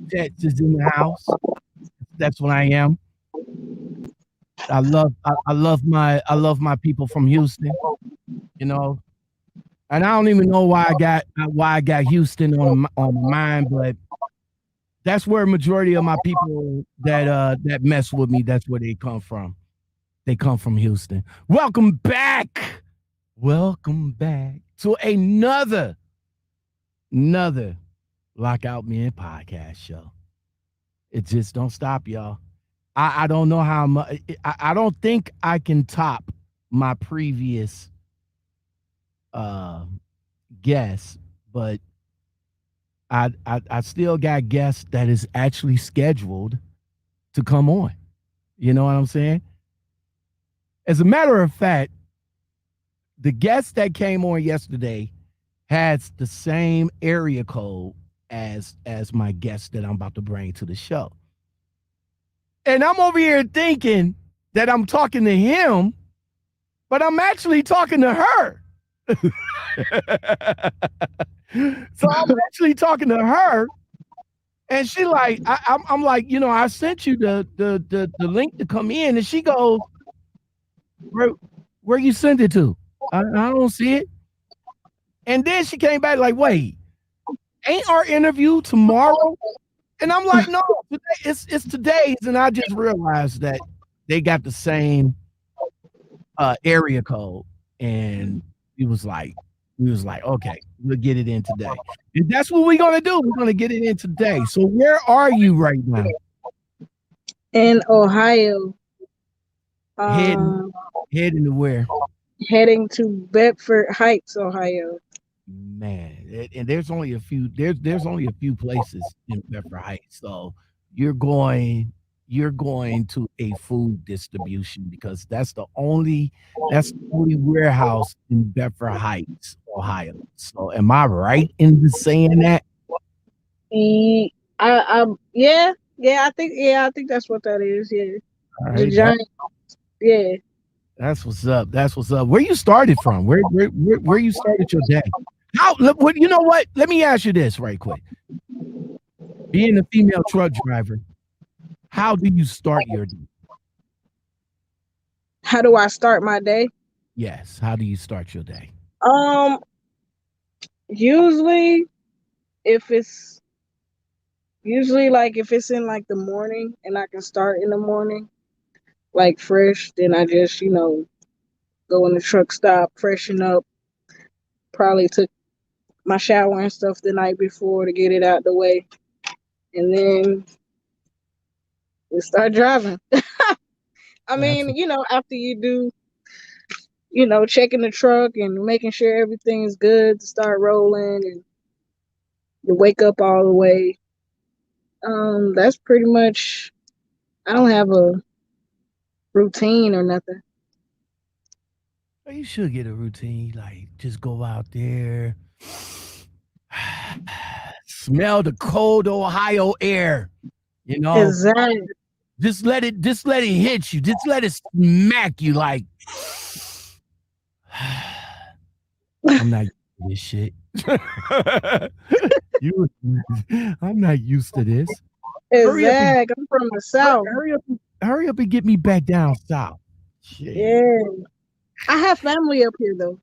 Jets is in the house. That's what I am. I love my people from Houston. You know, and I don't even know why I got Houston on my mind, but that's where a majority of my people that mess with me. That's where they come from. They come from Houston. Welcome back. Welcome back to another Lockoutmen podcast show. It just don't stop, y'all. I don't know how much. I don't think I can top my previous guests, but I still got guests that is actually scheduled to come on. You know what I'm saying? As a matter of fact, the guest that came on yesterday has the same area code as my guest that I'm about to bring to the show. And I'm over here thinking that I'm talking to him, but I'm actually talking to her. So I'm actually talking to her, and she like, I'm like, you know, I sent you the link to come in, and she goes, where you send it to? I don't see it. And then she came back like, wait, ain't our interview tomorrow? And I'm like, no, it's today's. And I just realized that they got the same area code. And we was like, okay, we'll get it in today. And that's what we're gonna do. We're gonna get it in today. So where are you right now? In Ohio. Heading to where? Heading to Bedford Heights, Ohio. Man, and there's only a few places in Bedford Heights. So you're going to a food distribution because that's the only warehouse in Bedford Heights, Ohio. So am I right in saying that? I think that's what that is. Yeah. All The right, giant. Yeah. that's what's up. That's what's up. Where you started from? Where you started your day? You know what? Let me ask you this right quick. Being a female truck driver, how do you start your day? How do I start my day? Yes. How do you start your day? Usually if it's if it's in like the morning and I can start in the morning, like fresh, then I just, go in the truck stop, freshen up, probably took my shower and stuff the night before to get it out the way. And then we start driving. I mean, after you do, checking the truck and making sure everything's good to start rolling and to wake up all the way. That's pretty much, I don't have a routine or nothing. Well, you should get a routine. Like just go out there, smell the cold Ohio air. You know, Exactly. just let it hit you. Just let it smack you. Like I'm not used to this shit. I'm not used to this. Exactly. I'm from the South. Hurry up and get me back down south. Shit. Yeah. I have family up here though.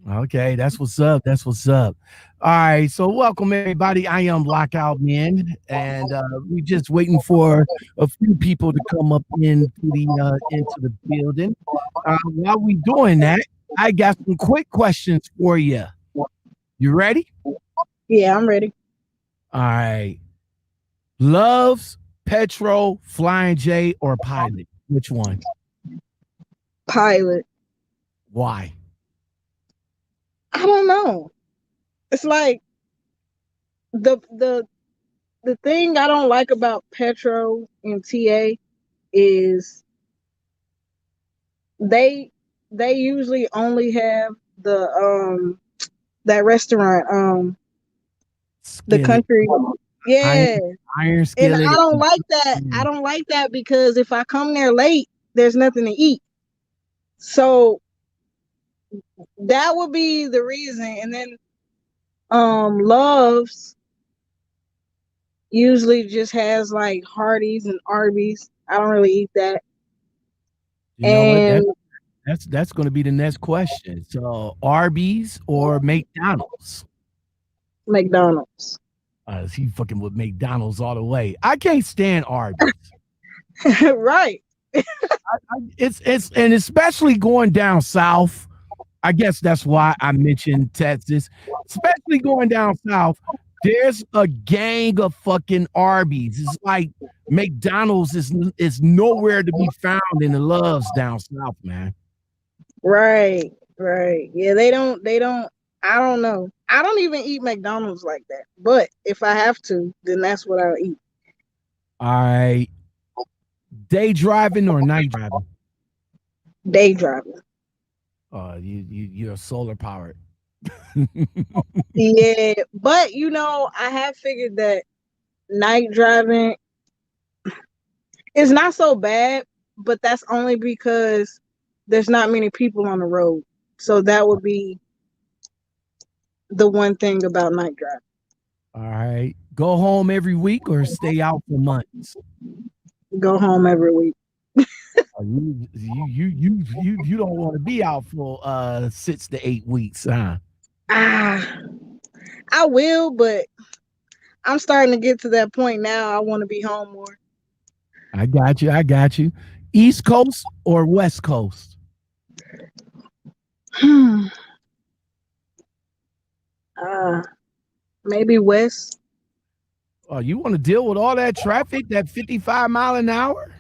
Okay, that's what's up. That's what's up. All right, so welcome everybody. I am Lockoutmen, and we just waiting for a few people to come up into the building. While we doing that, I got some quick questions for you. You ready? Yeah, I'm ready. All right. Loves, Petro, Flying J, or Pilot? Which one? Pilot. Why? I don't know. It's like the thing I don't like about Petro and TA is they they usually only have that restaurant, the Skillet, country. iron, Yeah. iron And skillet. I don't like that. I don't like that because if I come there late, there's nothing to eat. So that would be the reason. And then Love's usually just has like Hardee's and Arby's. I don't really eat that. You know what? And That's going to be the next question. So Arby's or McDonald's? McDonald's. He fucking with McDonald's all the way. I can't stand Arby's. Right. It's and especially going down south. I guess that's why I mentioned Texas, especially going down south. There's a gang of fucking Arby's. It's like McDonald's is nowhere to be found in the loves down south, man. Right. Right. Yeah, they don't I don't know. I don't even eat McDonald's like that. But if I have to, then that's what I'll eat. All right, day driving or night driving? Day driving. You're solar powered. Yeah, but I have figured that night driving is not so bad, but that's only because there's not many people on the road. So that would be the one thing about night driving. All right, go home every week or stay out for months. Go home every week. You don't want to be out for 6 to 8 weeks, huh? Ah, I will, but I'm starting to get to that point now. I want to be home more. I got you. I got you. East Coast or West Coast? Maybe West. Oh, you want to deal with all that traffic, that 55 mile an hour?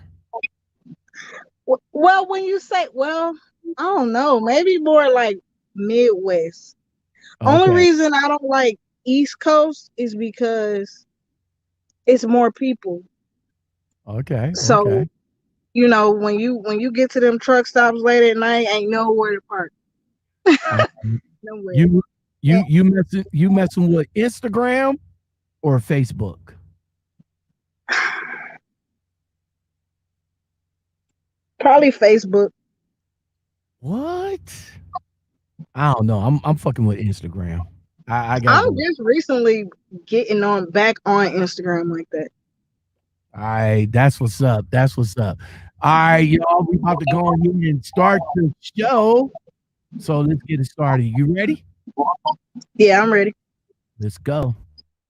Well, when you say, I don't know, maybe more like Midwest. Only Okay. reason I don't like East Coast is because it's more people. Okay. So, Okay. when you get to them truck stops late at night, ain't nowhere to park. Uh, Nowhere. you you messing with Instagram or Facebook? Probably Facebook. What? I don't know. I'm fucking with Instagram. I gotta I'm go. just recently getting on back on Instagram like that. All right, that's what's up. That's what's up. All right, y'all, we about to go on here and start the show. So let's get it started. You ready? Yeah, I'm ready. Let's go.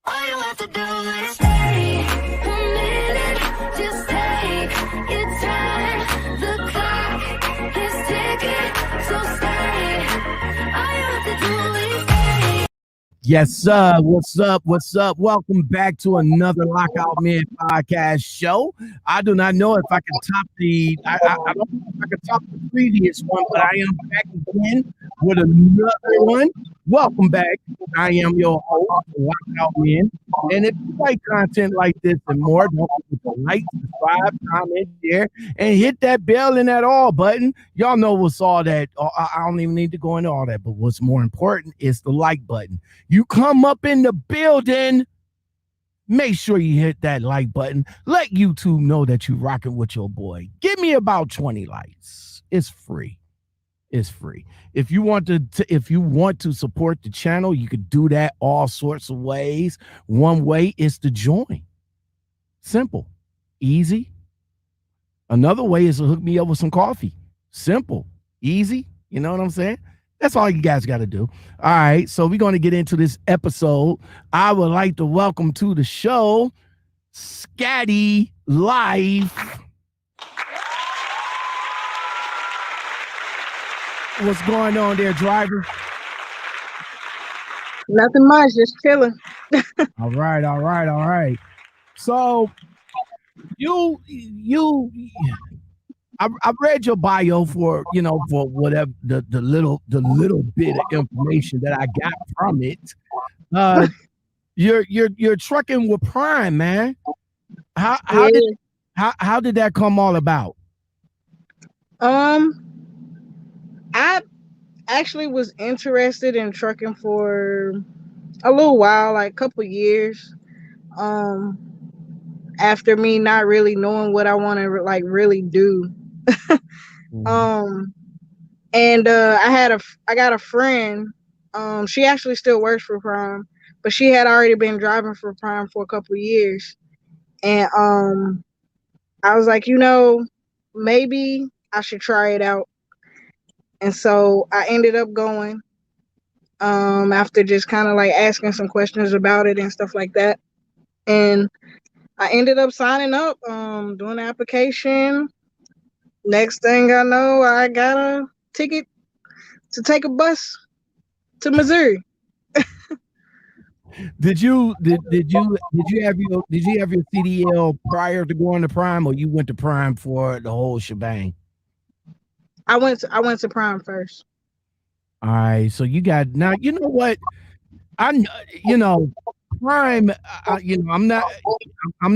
All you have to do is stay a minute, just take your time. The clock is ticking, so stay. All you have to do is stay. Yes, sir. What's up? What's up? Welcome back to another Lockoutmen podcast show. I do not know if I can top I don't know if I can top the previous one, but I am back again with another one. Welcome back. I am your host, Lockoutmen. And if you like content like this and more, don't forget to like, subscribe, comment, share, and hit that bell and that all button. Y'all know what's all that. I don't even need to go into all that, but what's more important is the like button. You come up in the building, make sure you hit that like button. Let YouTube know that you rocking with your boy. Give me about 20 likes. It's free. It's free. If you want to support the channel, you could do that all sorts of ways. One way is to join. Simple, easy. Another way is to hook me up with some coffee. Simple, easy. You know what I'm saying? That's all you guys got to do. All right. So we're going to get into this episode. I would like to welcome to the show Scattylife. What's going on there, driver? Nothing much, just chilling. All right. All right. All right. So I read your bio for whatever the little bit of information that I got from it. you're trucking with Prime, man. How Yeah. how did that come all about? Um, I actually was interested in trucking for a little while, like a couple years. Um, after me not really knowing what I want to like really do. Mhm. Um, and I got a friend. She actually still works for Prime, but she had already been driving for Prime for a couple years. And I was like, maybe I should try it out. And so I ended up going after just kind of like asking some questions about it and stuff like that. And I ended up signing up, doing the application. Next thing I know, I got a ticket to take a bus to Missouri. Did you have your CDL prior to going to Prime, or you went to Prime for the whole shebang? I went to Prime first. All right, so you got now. You know what? I you know Prime. I'm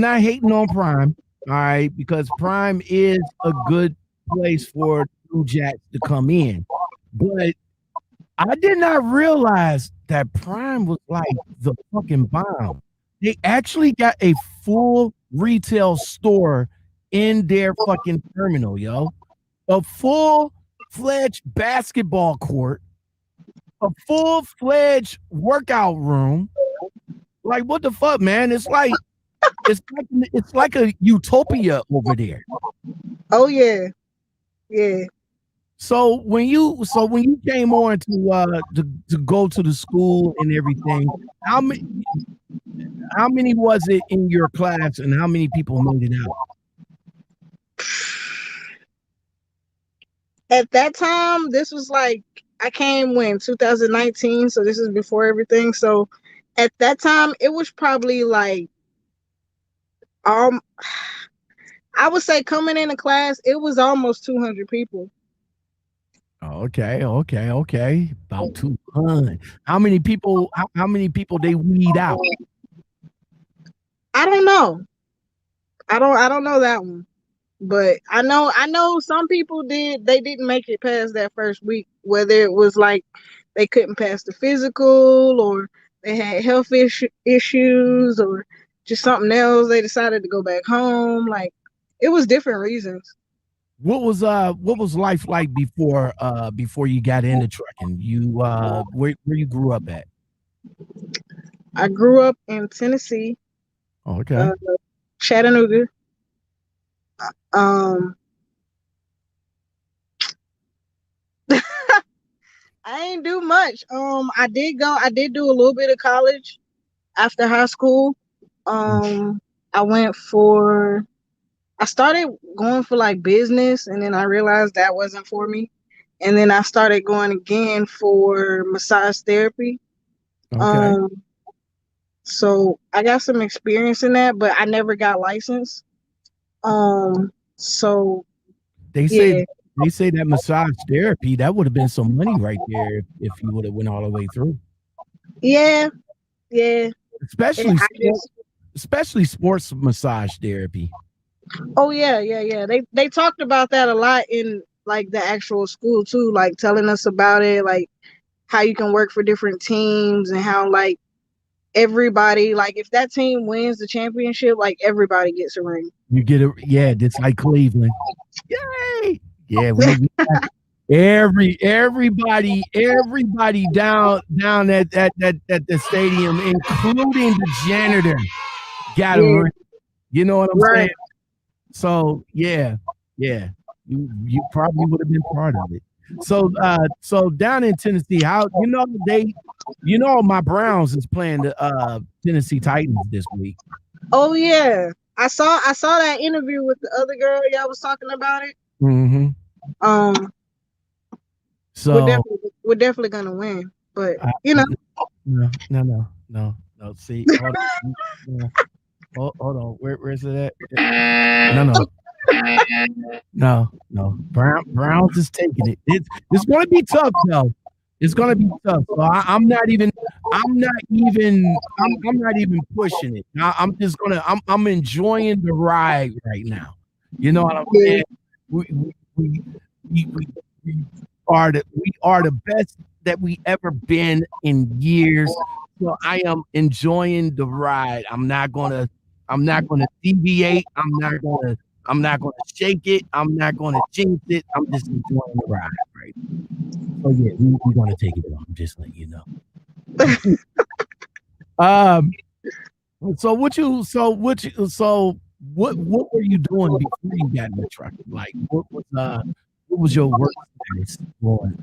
not hating on Prime. All right, because Prime is a good place for Blue Jacks to come in, but I did not realize that Prime was like the fucking bomb. They actually got a full retail store in their fucking terminal, yo. A full-fledged basketball court, a full-fledged workout room. Like what the fuck, man? It's like a utopia over there. Oh yeah, yeah. So when you came on to go to the school and everything, how many how many was it in your class and how many people made it out? At that time, this was like I came when 2019, so this is before everything. So at that time, it was probably like um, I would say coming into class, it was almost 200 people. Okay. About 200. How many people how many people they weed out? I don't know. I don't know that one. But I know some people they didn't make it past that first week, whether it was like they couldn't pass the physical or they had health issues or just something else. They decided to go back home. Like it was different reasons. What was life like before you got into trucking? You where you grew up at? I grew up in Tennessee, Oh, okay. uh, Chattanooga. Um, I ain't do much. I did do a little bit of college after high school. Um, I went for I started going for like business and then I realized that wasn't for me. And then I started going again for massage therapy. Okay. Um, so I got some experience in that, but I never got licensed. So They say yeah, they say that massage therapy, that would have been some money right there if you would have went all the way through. yeah, yeah. And Especially I just especially sports massage therapy. oh yeah. They talked about that a lot in like the actual school too, like telling us about it, like how you can work for different teams and how like everybody like if that team wins the championship, like everybody gets a ring. You get it, yeah, it's like Cleveland. Yay! Yeah, we got everybody down at the stadium, including the janitor, got a Yeah, ring. You know what I'm saying? right. So yeah, you probably would have been part of it. So down in Tennessee, how my Browns is playing the Tennessee Titans this week. Oh yeah. I saw that interview with the other girl y'all was talking about it. Mm-hmm. Um So we're definitely gonna win. But uh, you know, no. See, hold on. No, hold on. Where's it at? No. Browns is taking it. It's going to be tough though. It's going to be tough. So I'm not even I'm not even pushing it. I'm just gonna I'm enjoying the ride right now. You know what I'm Yeah. saying? We we we we we are the best that we ever been in years. So I am enjoying the ride. I'm not gonna deviate. I'm not gonna shake it. I'm not gonna jinx it. I'm just enjoying the ride, right? So yeah, we're gonna take it on. I'm just letting you know. Um, what were you doing before you got in the truck? Like what was your work status going?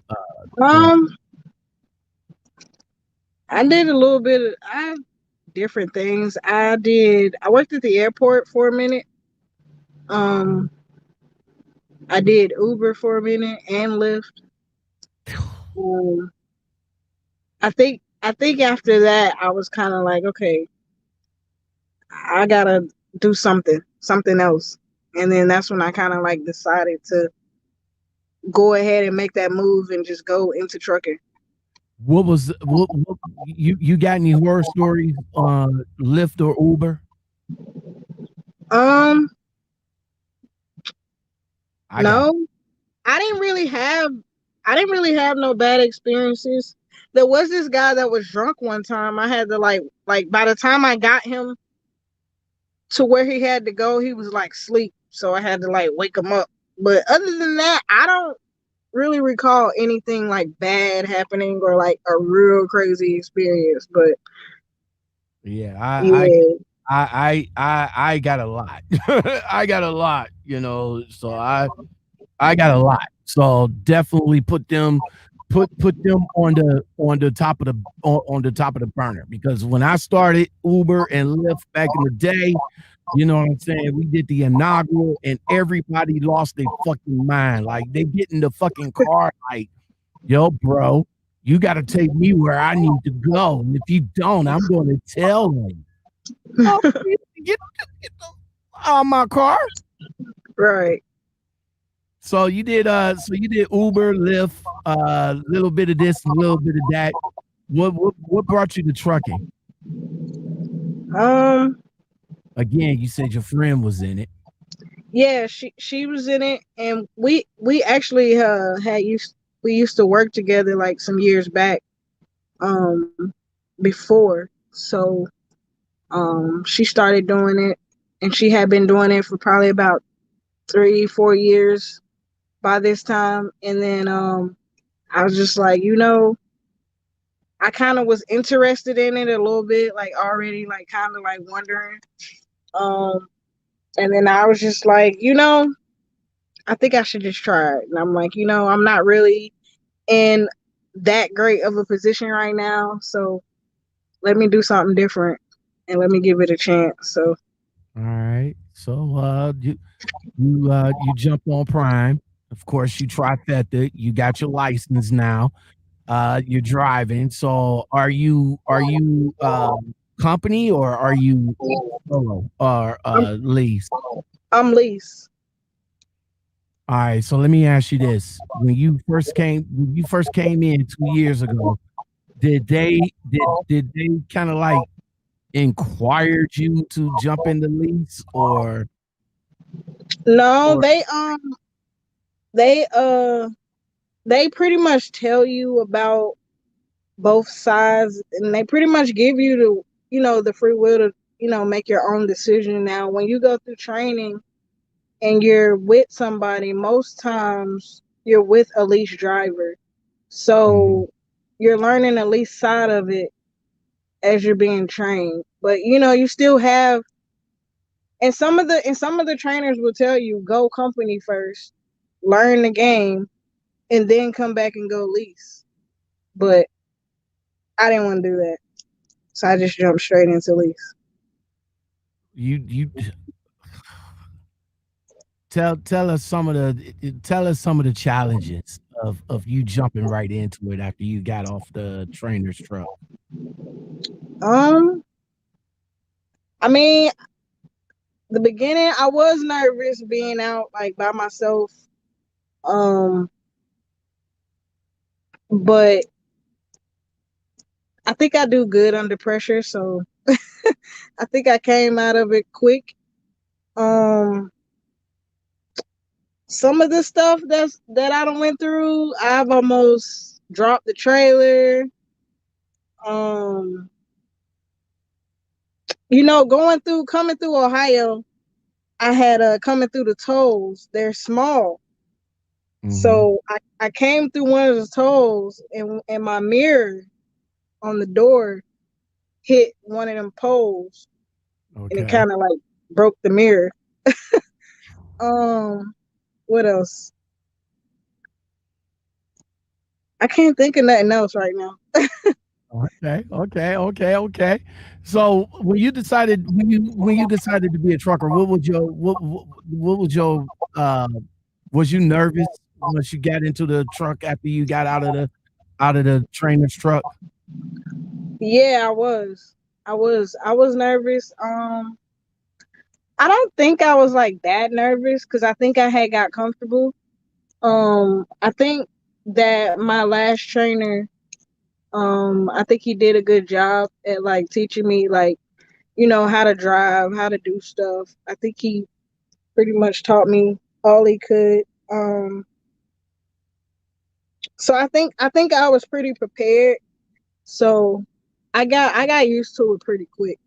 Um, I did a little bit of I different things. I worked at the airport for a minute. Um, I did Uber for a minute and Lyft. Um, I think after that I was kind of like, okay, I gotta do something else. And then that's when I kind of like decided to go ahead and make that move and just go into trucking. What you got any horror stories on Lyft or Uber? Um, I got no, I didn't really have I didn't really have no bad experiences. There was this guy that was drunk one time. I had to like by the time I got him to where he had to go, he was like sleep. So I had to like wake him up. But other than that, I don't really recall anything like bad happening or like a real crazy experience. But yeah, yeah. I got a lot. I got a lot, you know. So I got a lot. So definitely put them on the top of the on the top of the burner because when I started Uber and Lyft back in the day, you know what I'm saying? We did the inaugural and everybody lost their fucking mind. Like they get in the fucking car like, yo, bro, you gotta take me where I need to go. And if you don't, I'm gonna tell them. Oh, get out of my car. Right. So you did Uber, Lyft, a little bit of this, a little bit of that. What brought you to trucking? Um, Again, you said your friend was in it. yeah, she was in it, and we actually we used to work together like some years back. Um, before, so she started doing it, and she had been doing it for probably about 3 4 years by this time, and then I was just like, I kind of was interested in it a little bit, like already, like kind of like wondering. Um, and then I was just like, I think I should just try it. And I'm like, I'm not really in that great of a position right now, so let me do something different and let me give it a chance. So, All right. So you jumped on Prime. Of course, you trifecta. You got your license now. You're driving. So are you company or are you solo or I'm lease? I'm lease. All right. So let me ask you this: when you first came in 2 years ago, did they kind of like inquired you to jump in the lease No, or they they pretty much tell you about both sides, and they pretty much give you the free will to make your own decision. Now, when you go through training and you're with somebody, most times you're with a lease driver, Mhm. so you're learning the lease side of it as you're being trained. But you still have, and some of the trainers will tell you go company first, learn the game, and then come back and go lease. But I didn't want to do that, so I just jumped straight into lease. you tell us some of the challenges of you jumping right into it after you got off the trainer's truck. Um, I mean, the beginning I was nervous being out like by myself. Um, but I think I do good under pressure, so I think I came out of it quick. Um, some of the stuff that I done went through, I've almost dropped the trailer. Um, coming through Ohio, I had coming through the tolls. They're small, Mm-hmm. so I came through one of the tolls, and my mirror on the door hit one of them poles, and it Okay. kind of like broke the mirror. Um, what else? I can't think of nothing else right now. Okay. So when you decided to be a trucker, what was your was you nervous once you got into the truck after you got out of the trainer's truck? Yeah, I was nervous. I don't think I was like that nervous because I think I had got comfortable. I think that my last trainer, I think he did a good job at like teaching me like, how to drive, how to do stuff. I think he pretty much taught me all he could. So I think I was pretty prepared. So I got used to it pretty quick.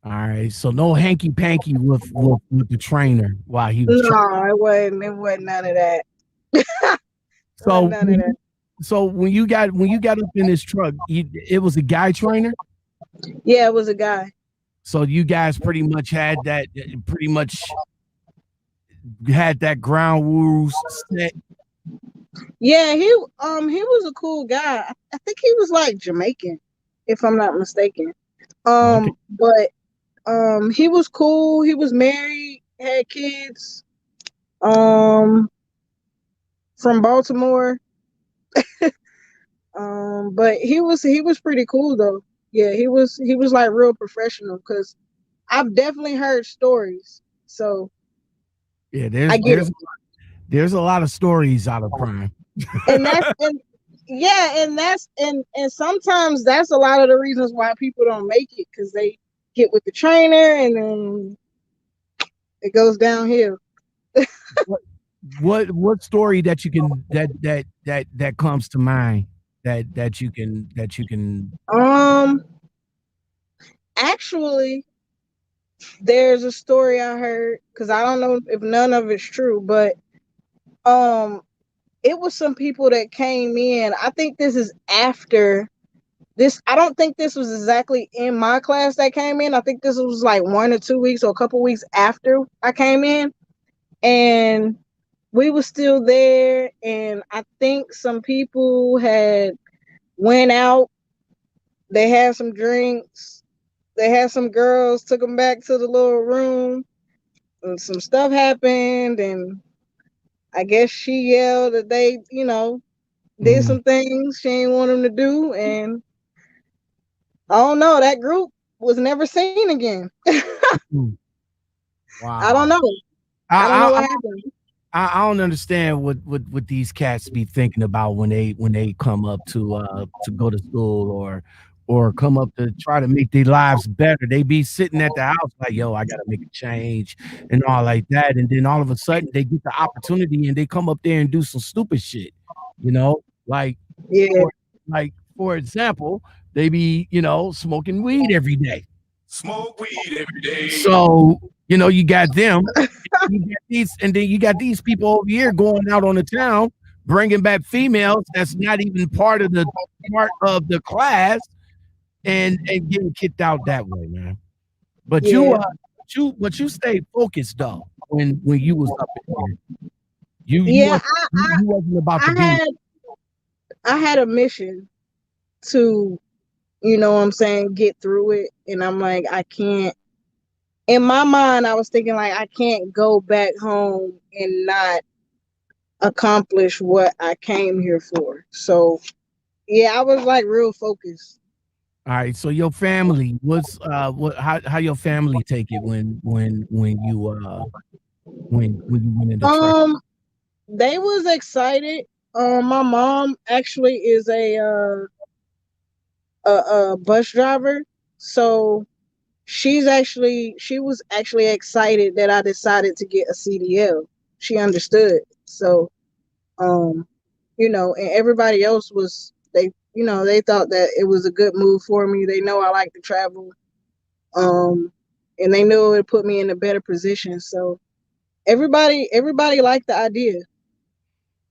All right. So no hanky panky with the trainer while he was training. No, it wasn't none of that. It wasn't So none of that. when you got up in this truck, it was a guy trainer. Yeah, it was a guy. So you guys pretty much had that ground rules set. Yeah, he was a cool guy. I think he was like Jamaican, if I'm not mistaken. Okay. But he was cool. He was married, had kids. Um, from Baltimore. But he was pretty cool though. Yeah, he was like real professional because I've definitely heard stories. So Yeah, I there's get there's it. there's a lot of stories out of Prime. And that's and yeah, and sometimes that's a lot of the reasons why people don't make it because they get with the trainer and then it goes downhill. What what story that you can that comes to mind that you can Um, Actually, there's a story I heard because I don't know if none of it's true, but um, it was some people that came in. I think this is after this. I don't think this was exactly in my class that came in. I think this was like 1 or 2 weeks or a couple weeks after I came in, and we were still there. And I think some people had went out. They had some drinks. They had some girls. Took them back to the little room. And some stuff happened, and I guess she yelled that they, did mm, some things she didn't want them to do, and I don't know. That group was never seen again. mm. I don't Wow. know. I don't know I, what I happened. I don't understand what these cats be thinking about when they come up to go to school or come up to try to make their lives better. They be sitting at the house like, yo, I gotta make a change and all like that. And then all of a sudden they get the opportunity and they come up there and do some stupid shit, you know? Like Yeah, for for example, they be, smoking weed every day. Smoke weed every day. So, you got them, and then you got these people over here going out on the town, bringing back females that's not even part of the class, and getting kicked out that way, man. But you, yeah, but you stayed focused though when you was up in here. You yeah. wasn't you wasn't about to I be. had I had a mission to, what I'm saying, get through it, and I'm like, I can't. In my mind, I was thinking like I can't go back home and not accomplish what I came here for. So yeah, I was like real focused. All right, so your family, how your family take it when you went into truck? Um, they was excited. My mom actually is a bus driver. So she was actually excited that I decided to get a CDL. She understood. So um and everybody else was they thought that it was a good move for me. They know I like to travel. Um and they knew it would put me in a better position. So everybody liked the idea.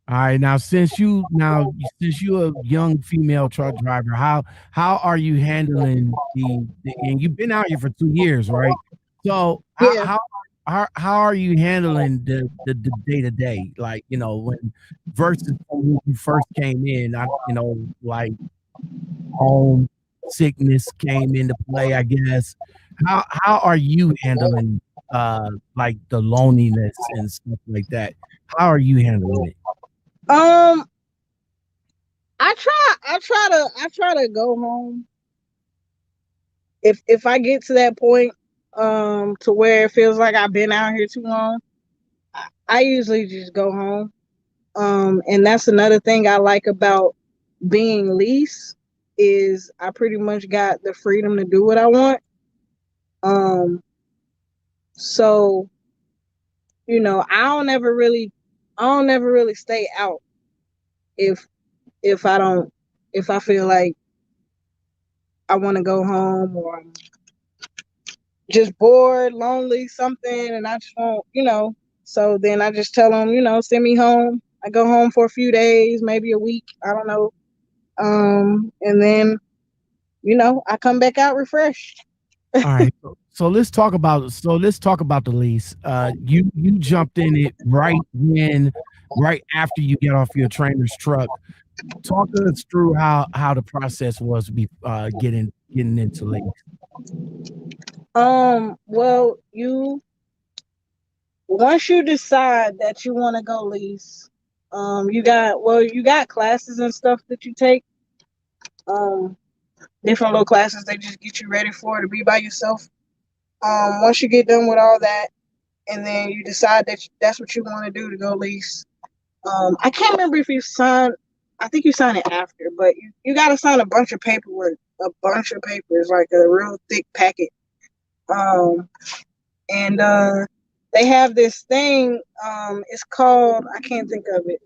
All right, since you're a young female truck driver, how are you handling and you've been out here for 2 years, right? So Yeah. how are you handling the day to day, like when versus when you first came in? Like home sickness came into play, I guess. How are you handling like the loneliness and stuff like that? How are you handling it? Um I try to go home if I get to that point to where it feels like I've been out here too long. I usually just go home. And that's another thing I like about being leased is I pretty much got the freedom to do what I want. Um, so I don't ever really stay out if if I don't if I feel like I want to go home or I'm just bored, lonely, something, and I just want So then I just tell them, send me home. I go home for a few days, maybe a week. I don't know. And then I come back out refreshed. All right. Let's talk about the lease. You jumped in it right after you get off your trainer's truck. Talk us through how the process was getting into lease. Well, you once you decide that you want to go lease, you got classes and stuff that you take. Um, Different little classes they just get you ready for to be by yourself. Once you get done with all that, and then you decide that that's what you want to do to go lease. I can't remember if you sign. I think you sign it after, but you got to sign a bunch of paperwork, a bunch of papers, like a real thick packet. Um, and they have this thing. It's called. I can't think of it.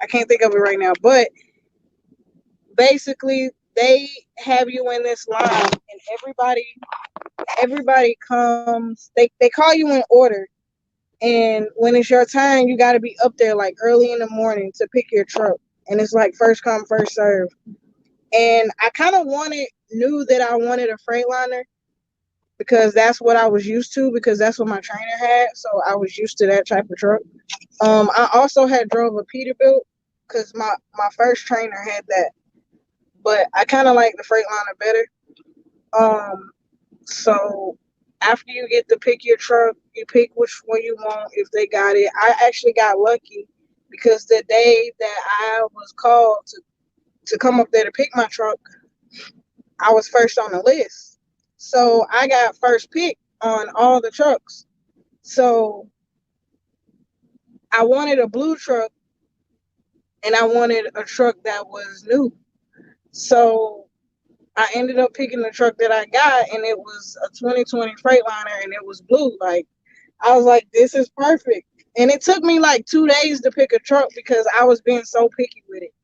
I can't think of it right now. But basically, they have you in this line, and everybody comes. They call you in order, and when it's your time, you got to be up there like early in the morning to pick your truck, and it's like first come first serve. And I kind of knew that I wanted a Freightliner because that's what I was used to because that's what my trainer had, so I was used to that type of truck. I also had drove a Peterbilt because my first trainer had that, but I kind of like the Freightliner better. Um, so after you get to pick your truck, you pick which one you want if they got it. I actually got lucky because the day that I was called to come up there to pick my truck, I was first on the list. So I got first pick on all the trucks. So I wanted a blue truck and I wanted a truck that was new. So I ended up picking the truck that I got and it was a 2020 Freightliner and it was blue. Like I was like, this is perfect. And it took me like 2 days to pick a truck because I was being so picky with it.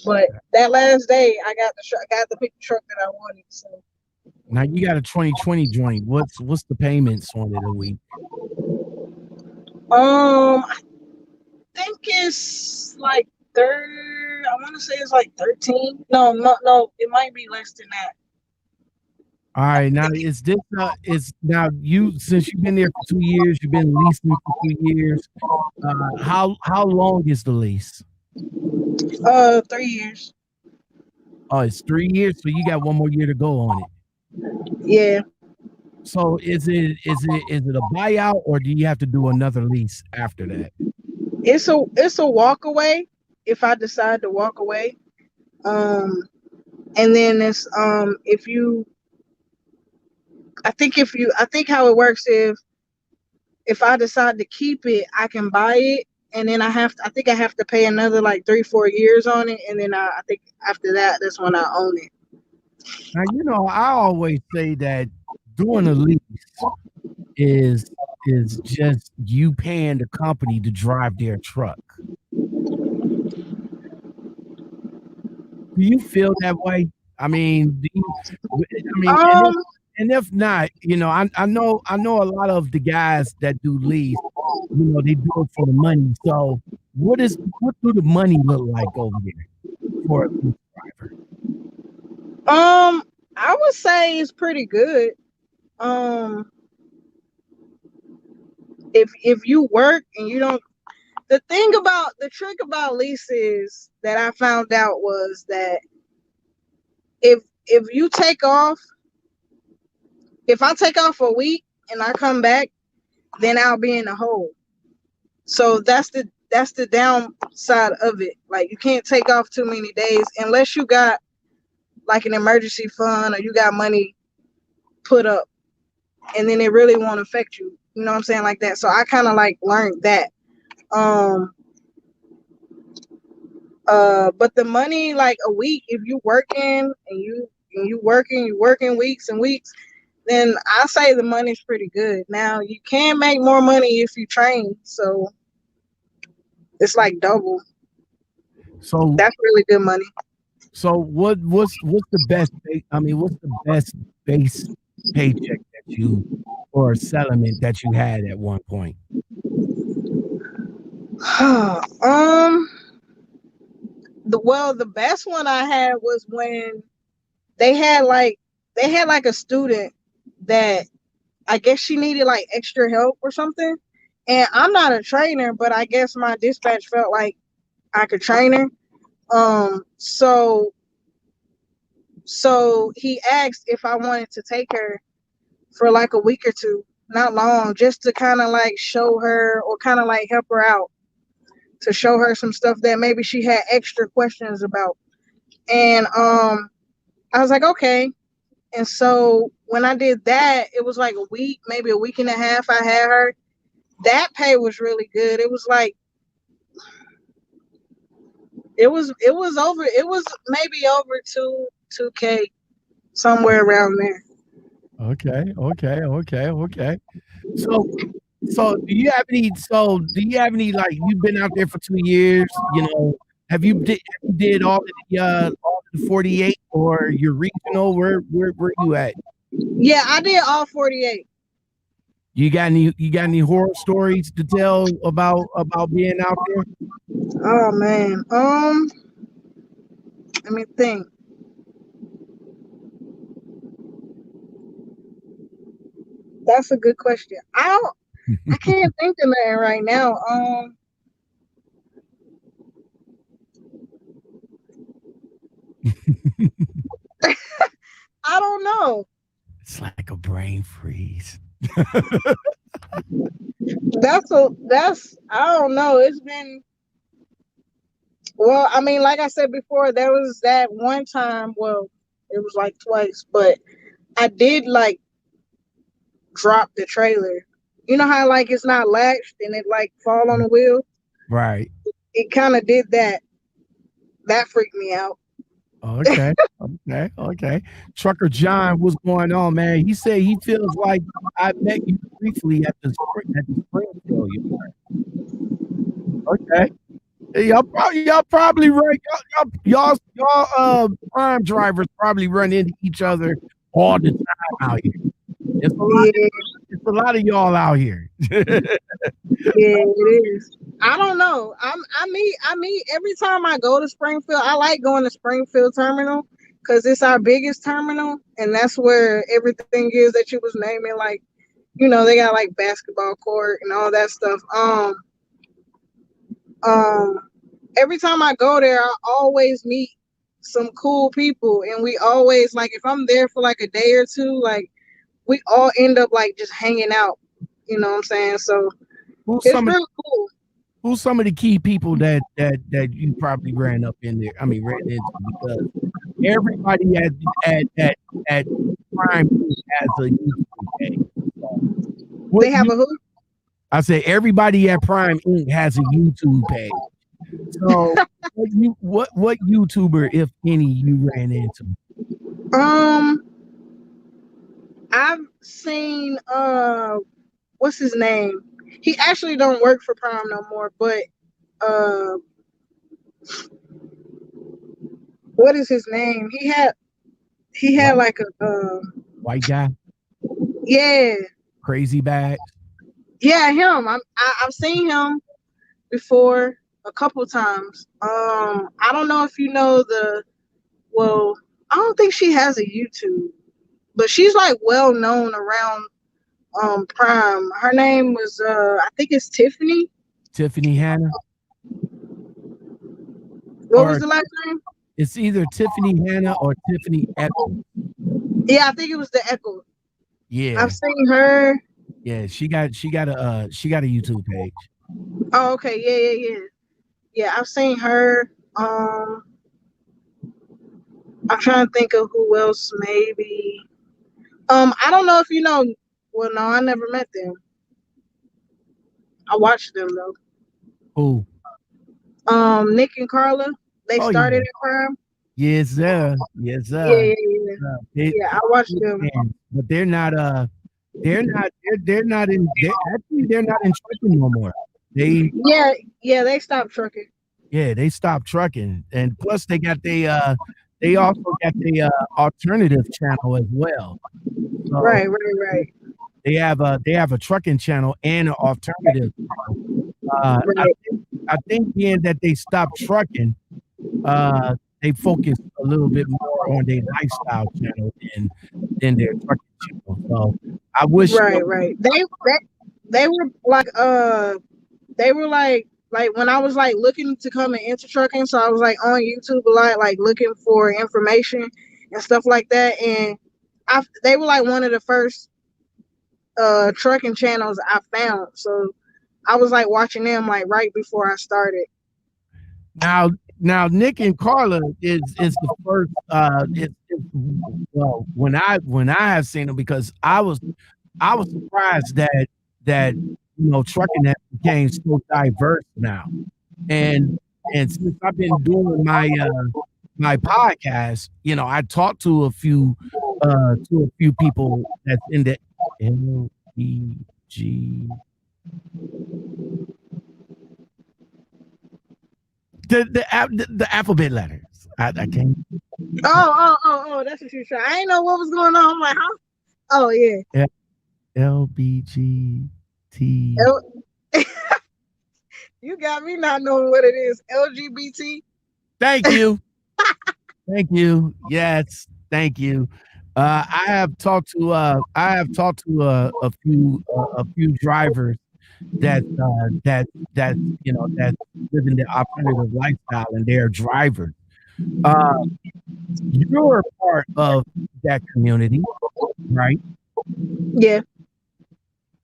But that last day, I got to pick the truck that I wanted. So, Now you got a 2020 joint. What's the payments on it a week? I think it's like third. I want to say it's like 13. No, no, no. It might be less than that. All right, now is now you since you've been there for 2 years, you've been leasing for 2 years. How long is the lease? 3 years. Oh, it's 3 years, so you got one more year to go on it. Yeah, So is it a buyout or do you have to do another lease after that? it's a walk away if I decide to walk away. Um, and then it's if you I think how it works if I decide to keep it, I can buy it, and then I think I have to pay another like 3 4 years on it, and then I think after that that's when I own it. Now, I always say that doing a lease is is just you paying the company to drive their truck. Do you feel that way? I mean, and Um, if not, I know a lot of the guys that do lease, they do it for the money. So what do the money look like over there for a lease driver? I would say it's pretty good. Um, if you work and you don't, the trick about leases that I found out was that if you take off, if I take off a week and I come back, then I'll be in the hole. So that's the downside of it. Like you can't take off too many days unless you got like an emergency fund or you got money put up, and then it really won't affect you. You know what I'm saying, like that. So I kind of like learned that. Um, but the money, like a week, if you working and you working weeks and weeks, then I say the money's pretty good. Now you can make more money if you train, so it's like double. So That's really good money. so what's the best? What's the best base paycheck that you or settlement that you had at one point? um, the best one I had was when they had like they had like a student that I guess she needed like extra help or something. And I'm not a trainer, but I guess my dispatch felt like I could train her. So he asked if I wanted to take her for like a week or two, not long, just to kind of like show her or kind of like help her out, to show her some stuff that maybe she had extra questions about. And I was like, okay. And so when I did that, it was like a week, maybe a week and a half I had her. That pay was really good. It was like it was maybe over two K, somewhere around there. Okay, okay, okay, okay. So do you have any like you've been out there for 2 years, have you did all of the 48 or your regional? Where you at? Yeah, I did all 48. You got any horror stories to tell about being out there? Oh man. Let me think. That's a good question. I can't think of that right now. I don't know. It's like a brain freeze. That's I don't know. It's been, well, I mean, like I said before, there was that one time, well, it was like twice, but I did like drop the trailer. You know how like it's not latched and it like fall on the wheel? Right. It kind of did that. That freaked me out. Okay. Okay. Okay. Trucker John, what's going on, man? He said he feels like I met you briefly at the Springfield. Okay. Hey, y'all probably run y'all prime drivers probably run into each other all the time out here. It's a lot. Yeah, It's a lot of y'all out here. yeah, it is. I don't know. I mean, every time I go to Springfield, I like going to Springfield Terminal because it's our biggest terminal, and that's where everything is that you was naming. Like, they got like basketball court and all that stuff. Um, every time I go there, I always meet some cool people, and we always like if I'm there for like a day or two, like we all end up like just hanging out. You know what I'm saying? So who's it's some of real cool. who's some of the key people that you probably ran up in there? I mean, ran into because everybody at Prime has a YouTube page. What They have you, a hoop. I say everybody at Prime Inc. has a YouTube page. So what YouTuber, if any, you ran into? Um, I've seen what's his name? He actually don't work for Prime no more, but uh, what is his name? He had White, like a white guy, yeah, crazy bags. yeah, him. I've seen him before a couple times. I don't know if you know well, I don't think she has a YouTube, but she's like well known around Prime. Her name was I think it's Tiffany. Tiffany Hanna, What was or the last name? it's either Tiffany Hanna or Tiffany Echo. Yeah, I think it was the Echo. I've Yeah, seen her. yeah. She got a YouTube page. Oh, okay, yeah. Yeah, I've seen her. I'm trying to think of who else maybe. I don't know if you know. Well, no, I never met them. I watched them though. Oh, Nick and Carla, they oh started yeah. at Prime. Yes, sir. Yes, Yeah, sir. It, yeah. I watched them. but they're not. They're not in. They're not in trucking no more. They Yeah. They stopped trucking. Yeah, they stopped trucking, and plus they also got the alternative channel as well. So Right. they have a trucking channel and an alternative channel. Uh, I Right. I think being that they stopped trucking, they focus a little bit more on their lifestyle channel than their trucking channel. So I wish Right. They were like they were like when I was like looking to come into trucking, so I was like on YouTube a lot, like looking for information and stuff like that. And they were like one of the first trucking channels I found. So I was like watching them like right before I started. now now Nick and Carla is the first well when I have seen them, because I was surprised that trucking has became so diverse now. And since I've been doing my podcast, I talked to a few people that's in the LBG, the alphabet letters. I can't. That's what you trying. I didn't know what was going on. I'm like, huh? Oh yeah. LBGT. L- you got me not knowing what it is. LGBT. Thank you. Thank you. Yes, thank you. I have talked to a few drivers that that that living the alternative lifestyle, and they're drivers. Uh, you're part of that community, right? Yeah.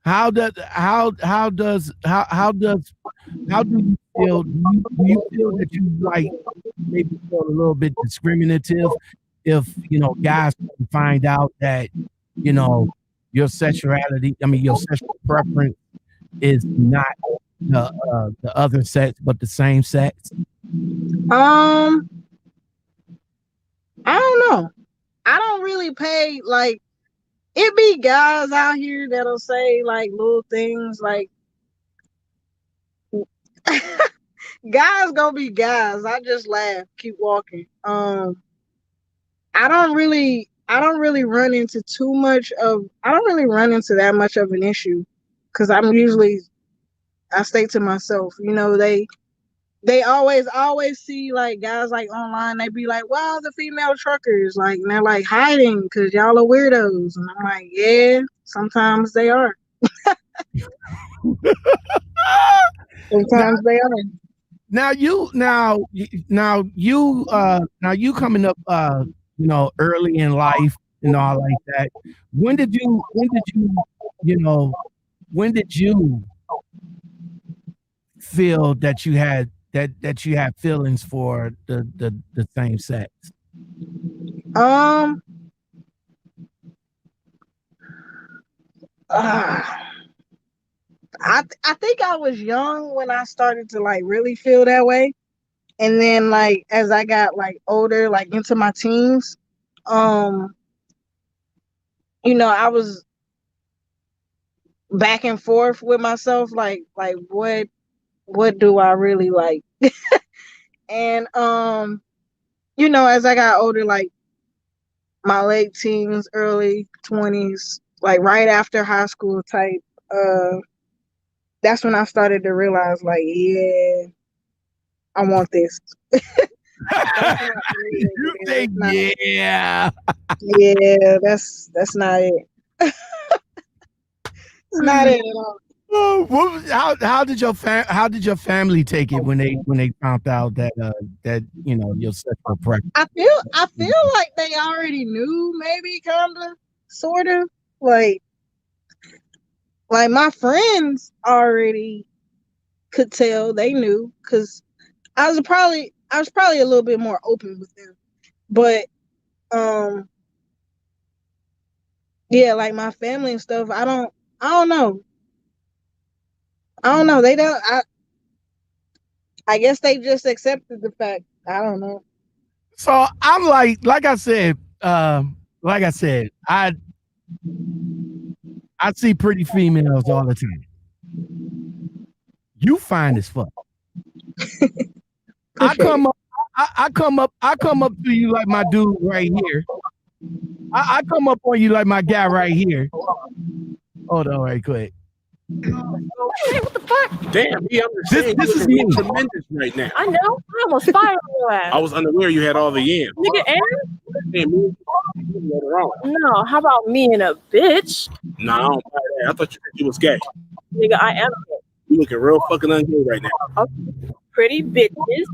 How do you feel? Do you feel that you like maybe feel a little bit discriminative if guys can find out that you know your sexuality, I mean your sexual preference is not the other sex but the same sex? Um, I don't know. I don't really pay like it be guys out here that'll say like little things like guys gonna be guys. I just laugh, keep walking. I don't really run into too much of I don't really run into that much of an issue because I stay to myself. They always see like guys like online. They be like, "Wow, the female truckers!" Like, and they're like hiding because y'all are weirdos. And I'm like, "Yeah, sometimes they are. now, Sometimes they are." now you coming up early in life and all like that. You know when did you feel that you had feelings for the same sex? Um, uh, I think I was young when I started to like really feel that way, and then like as I got like older, like into my teens, um, I was back and forth with myself, like what do I really like? And as I got older, like my late teens, early 20s, like right after high school type, that's when I started to realize, like, yeah, I want this. That's not it. You Yeah, think, yeah. that's not it. It's not it at all. Oh, how did your family take it when they found out that your sexual preference? I feel like they already knew, maybe, kinda, sorta. Like my friends already could tell, they knew, because I was probably a little bit more open with them. But um yeah, like my family and stuff, I don't know. I don't know. They don't I guess they just accepted the fact. I don't know. So I'm like I said, I see pretty females all the time. You fine as fuck. I Appreciate come it. up, I come up to you like my dude right here. I come up on you like my guy right here. Hold on, right quick. What the fuck? Damn, I'm just This saying, is you're me. tremendous right now. I know. I almost fired on your ass. I was unaware you had all the yams. Nigga, Aaron? Damn, you wrong. No, how about me and a bitch? Nah, I don't buy that. I thought you was gay. Nigga, I am You looking real fucking ungay right now. pretty bitches.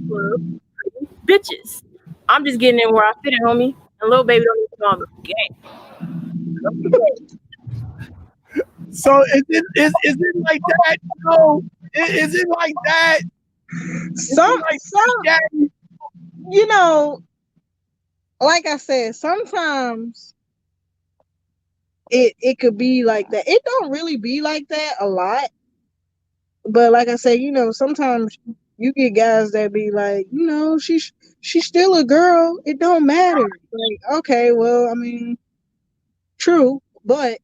Pretty bitches. I'm just getting in where I fit in, homie. And little baby don't even call me gay. So is it like that? No, is it like that? Some Yeah. like I said, sometimes it could be like that. It don't really be like that a lot. But like I said, sometimes you get guys that be like, she's still a girl. It don't matter. Like, okay, well, I mean, true, but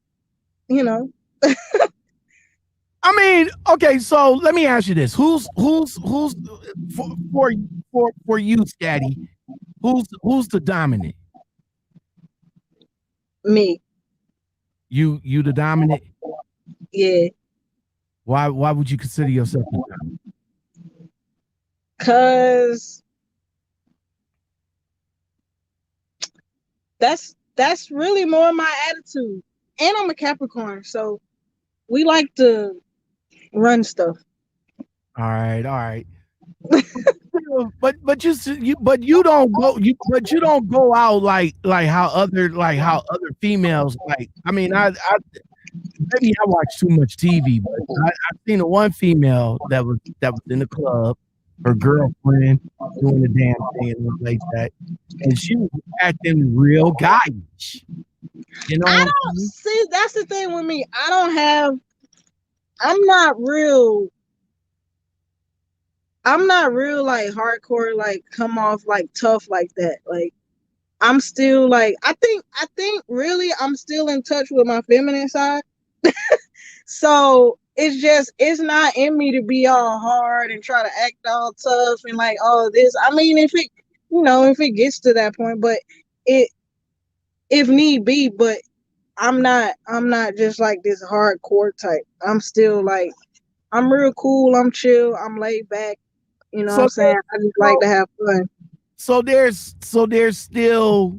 I mean, okay, so let me ask you this: Who's for you, Scatty? Who's the dominant? me, You the dominant? yeah, Why would you consider yourself the dominant? cause that's really more my attitude. And I'm a Capricorn, so we like to run stuff. All right. but you don't go out like how other females like. I mean, I maybe I watch too much TV, but I've seen the one female that was in the club, her girlfriend doing the damn thing and stuff like that, and she was acting real guyish. You know, I don't see. That's the thing with me. I'm not real. Like hardcore, like come off like tough like that. Like I'm still like I think really I'm still in touch with my feminine side. So it's not in me to be all hard and try to act all tough and like all this. I mean, if it gets to that point, but it if need be, but I'm not just like this hardcore type. I'm still like I'm real cool, I'm chill, I'm laid back. You know what I'm saying? I just like to have fun. So there's still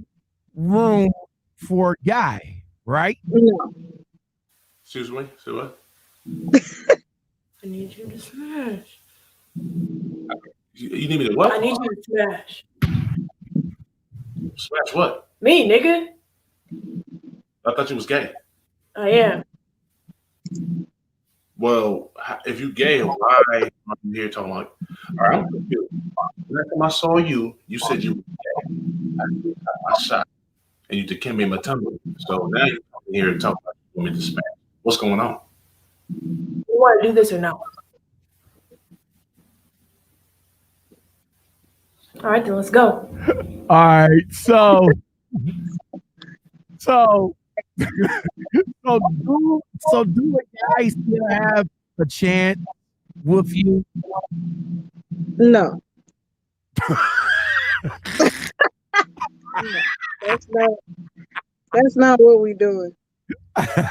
room for a guy, right? No. Excuse me? Say what? I need you to smash. You need me to what? I need you to smash. Smash what? Me, nigga. I thought you was gay. I am. Well, if you gay, why are you here talking like, all right, I'm confused. Last time I saw you, you said you were gay. I shot, and you Dikembe Mutombo. So now you're coming here and talking about you want me to smash. What's going on? You want to do this or no? All right, then let's go. All right, so So, do a guy still have a chance with you? No. No, that's not what we doing. That's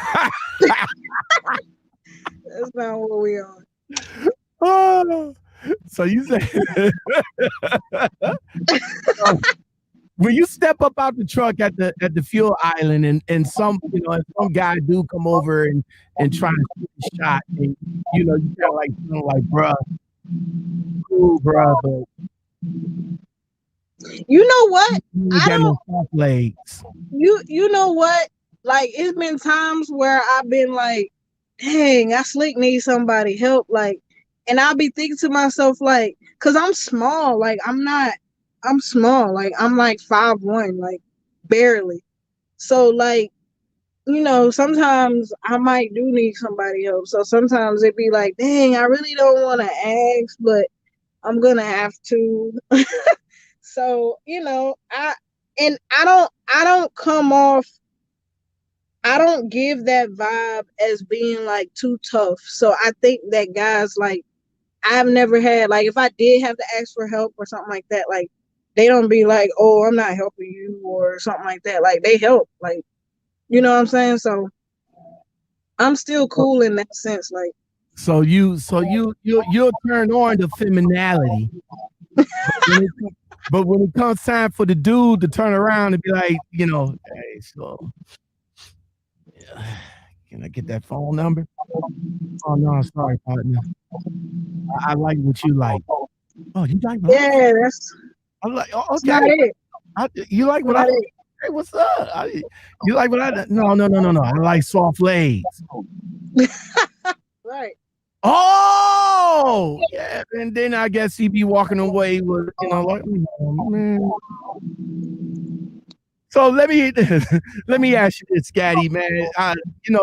not what we on. Oh, so you say when you step up out the truck at the fuel island and some if some guy do come over and try to shoot a shot and you kind of like bruh, cool bruh, but You know what? you I ain't got no don't. soft legs. You know what? Like it's been times where I've been like, dang, I slick need somebody help. Like, and I'll be thinking to myself like, cause I'm small. Like I'm small. Like I'm like 5'1", like barely. So like, sometimes I might do need somebody help. So sometimes it'd be like, dang, I really don't want to ask, but I'm gonna have to. So, I don't come off, I don't give that vibe as being like too tough. So I think that guys like I've never had like if I did have to ask for help or something like that, like they don't be like, "Oh, I'm not helping you" or something like that. Like they help, like you know what I'm saying? So I'm still cool in that sense, like So you'll turn on the femininity, but when it comes time for the dude to turn around and be like, hey, so can I get that phone number? Oh no, sorry, partner. I like what you like. Oh, you like what I like? yeah, that's I'm like, oh, that's not okay. it. You like what I Not like? it. Hey, what's up? You like what I? No. I like soft legs. Right. Oh, yeah. And then I guess he be walking away with, like, oh, man. So let me ask you this, Scatty, man.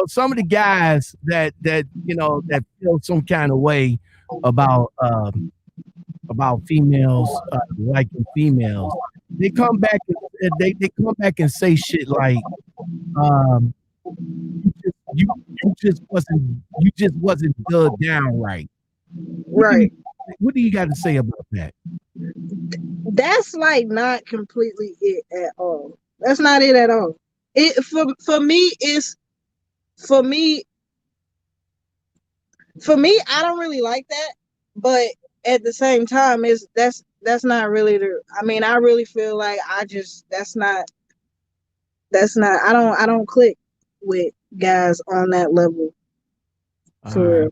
Some of the guys that feel some kind of way about females liking females, they come back and say shit like, you just wasn't dug down right. Right. What do you got to say about that? That's like not completely it at all. That's not it at all. It for me is for me I don't really like that, but at the same time is that's not really the I mean I really feel like that's not I don't click with guys on that level. All For real.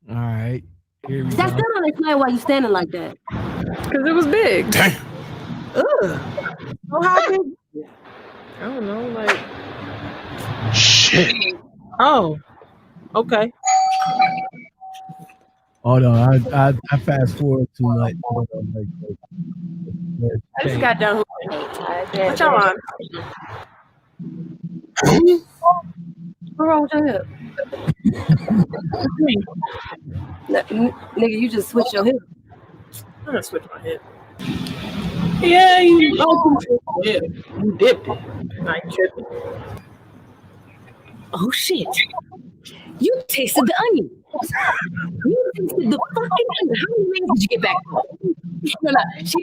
right. All right. Here we That go. still don't explain why you standing like that. Because it was big. Damn. Ugh. So how big? I don't know, like. Shit. Oh. Okay. Oh no, I fast forward too much. I just got done. What y'all on? What's wrong with your hip? Nigga, you just switched your hip. I'm gonna switch my hip. Yeah, you dipped it. I tripping. Oh shit. You tasted the onion. You tasted the fucking onion. How many minutes did you get back? No. I don't